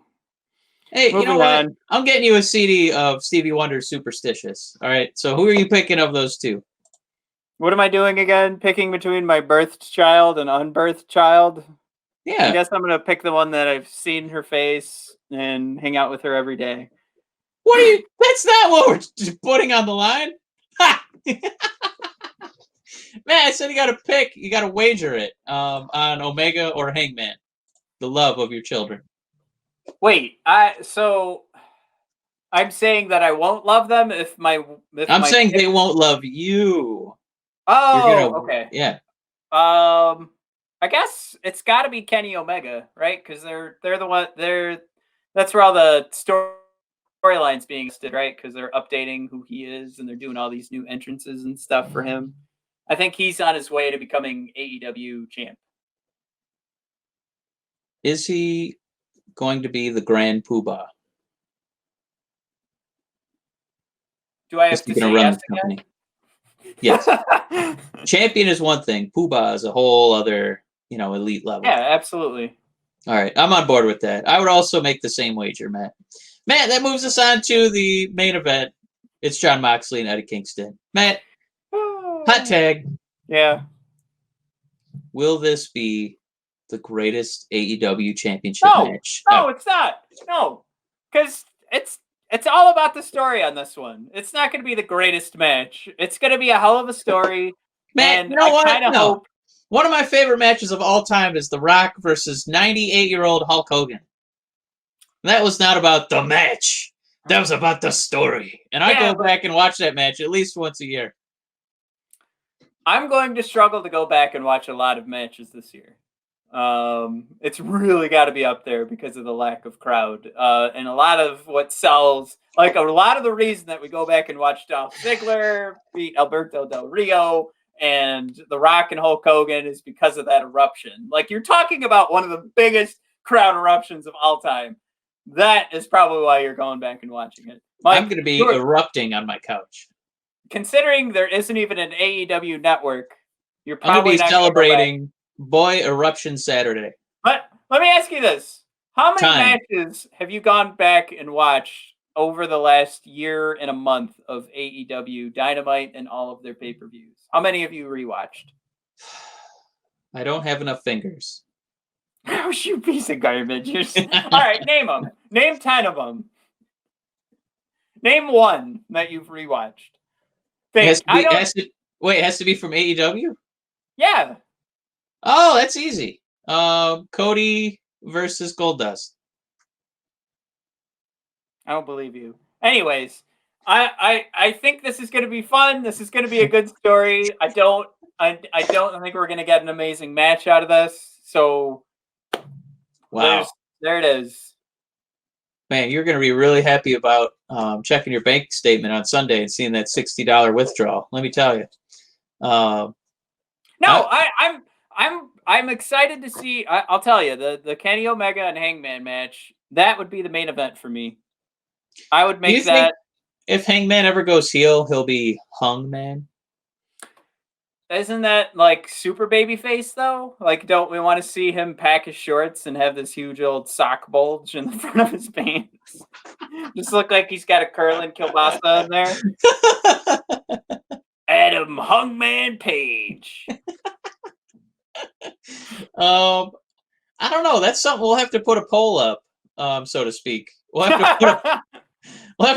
B: Hey,
A: Moving
B: you know what?
A: on.
B: I'm getting you a CD of Stevie Wonder's Superstitious. All right. So who are you picking of those two?
A: What am I doing again? Picking between my birthed child and unbirthed child?
B: Yeah.
A: I guess I'm going to pick the one that I've seen her face and hang out with her every day.
B: What are you? That's not what we're putting on the line. Man, I said you got to pick. You got to wager it on Omega or Hangman. The love of your children.
A: Wait, so I'm saying that I won't love them if
B: I'm saying they won't love you.
A: Oh, okay.
B: Yeah.
A: I guess it's got to be Kenny Omega, right? Because they're the one. That's where all the storylines being listed, right? Because they're updating who he is and they're doing all these new entrances and stuff for him. I think he's on his way to becoming AEW champ.
B: Is he going to be the Grand Poobah?
A: Do I have to say yes again?
B: Yes. Champion is one thing. Poobah is a whole other, elite level.
A: Yeah, absolutely.
B: All right, I'm on board with that. I would also make the same wager, Matt. Matt, that moves us on to the main event. It's Jon Moxley and Eddie Kingston. Matt, hot tag.
A: Yeah.
B: Will this be the greatest AEW championship match?
A: No, it's not. No, because it's all about the story on this one. It's not going to be the greatest match. It's going to be a hell of a story.
B: Man,
A: and I kind of hope.
B: One of my favorite matches of all time is The Rock versus 98-year-old Hulk Hogan. That was not about the match. That was about the story. And I go back and watch that match at least once a year.
A: I'm going to struggle to go back and watch a lot of matches this year. It's really got to be up there because of the lack of crowd. And a lot of what sells, like a lot of the reason that we go back and watch Dolph Ziggler beat Alberto Del Rio and The Rock and Hulk Hogan is because of that eruption. Like, you're talking about one of the biggest crowd eruptions of all time. That is probably why you're going back and watching it. Mike,
B: I'm going to be erupting on my couch.
A: Considering there isn't even an AEW network, you're probably
B: I'm going to be celebrating Boy Eruption Saturday.
A: But let me ask you this. How many matches have you gone back and watched over the last year and a month of AEW Dynamite and all of their pay-per-views? How many have you rewatched?
B: I don't have enough fingers.
A: Oh, you piece of garbage. All right, name them. Name 10 of them. Name one that you've rewatched.
B: It has to be from AEW?
A: Yeah.
B: Oh, that's easy. Cody versus Goldust.
A: I don't believe you. Anyways, I think this is going to be fun. This is going to be a good story. I don't think we're going to get an amazing match out of this. So,
B: wow,
A: there it is.
B: Man, you're going to be really happy about checking your bank statement on Sunday and seeing that $60 withdrawal. Let me tell you.
A: I'm excited to see. I'll tell you, the Kenny Omega and Hangman match, that would be the main event for me. I would make that.
B: If Hangman ever goes heel, he'll be Hungman.
A: Isn't that like super baby face though? Like, don't we want to see him pack his shorts and have this huge old sock bulge in the front of his pants? Just look like he's got a curling kielbasa in there. Adam Hungman Page.
B: I don't know. That's something we'll have to put a poll up, so to speak. We'll have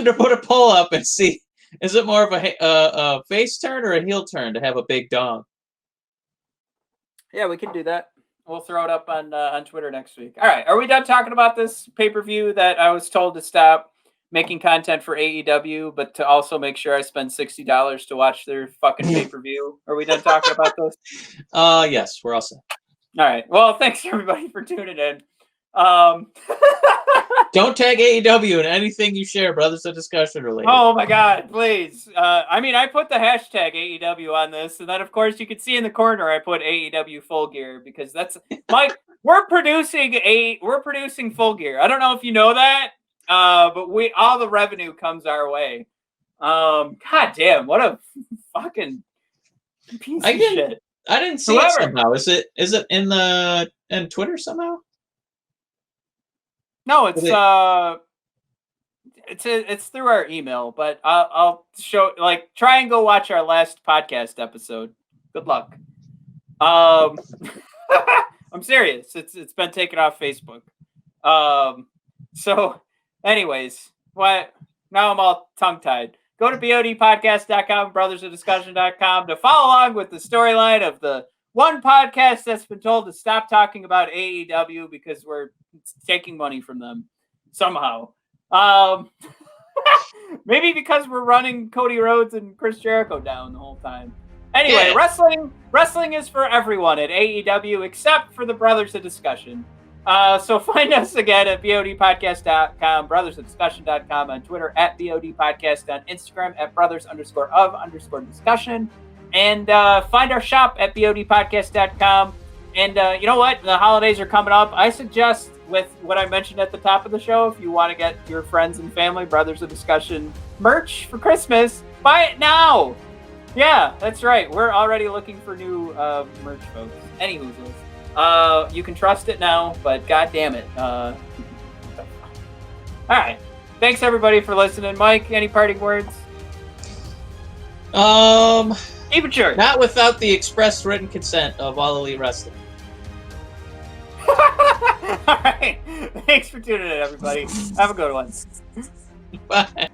B: to put a poll up and see. Is it more of a face turn or a heel turn to have a big dong?
A: Yeah, we can do that. We'll throw it up on Twitter next week. All right, are we done talking about this pay-per-view that I was told to stop making content for AEW, but to also make sure I spend $60 to watch their fucking pay-per-view? Are we done talking about this?
B: Yes, we're all set.
A: All right. Well, thanks everybody for tuning in.
B: Don't tag AEW in anything you share, Brothers of Discussion related.
A: Oh my God, please. I put the hashtag AEW on this, and then of course you can see in the corner I put AEW Full Gear because that's Mike. we're producing Full Gear. I don't know if you know that, but all the revenue comes our way. God damn, what a fucking piece of shit.
B: I didn't see it somehow. Is it in Twitter somehow?
A: No, it's through our email, but I'll show, try and go watch our last podcast episode. Good luck. I'm serious. It's been taken off Facebook. So anyways, now I'm all tongue tied. Go to bodpodcast.com, brothersofdiscussion.com to follow along with the storyline of the one podcast that's been told to stop talking about AEW because we're taking money from them somehow. Maybe because we're running Cody Rhodes and Chris Jericho down the whole time. Anyway, wrestling is for everyone at AEW except for the Brothers of Discussion. So find us again at bodpodcast.com, brothersofdiscussion.com, on Twitter at bodpodcast, on Instagram at brothers_of_discussion. And find our shop at bodpodcast.com. And you know what? The holidays are coming up. I suggest, with what I mentioned at the top of the show, if you want to get your friends and family Brothers of Discussion merch for Christmas, Buy it now. Yeah, that's right. We're already looking for new merch, folks. Anywho, you can trust it now, but god damn it. All right. Thanks everybody for listening. Mike, any parting words?
B: Keep
A: it short.
B: Not without the express written consent of All Elite Wrestling.
A: All right. Thanks for tuning in, everybody. Have a good one.
B: Bye.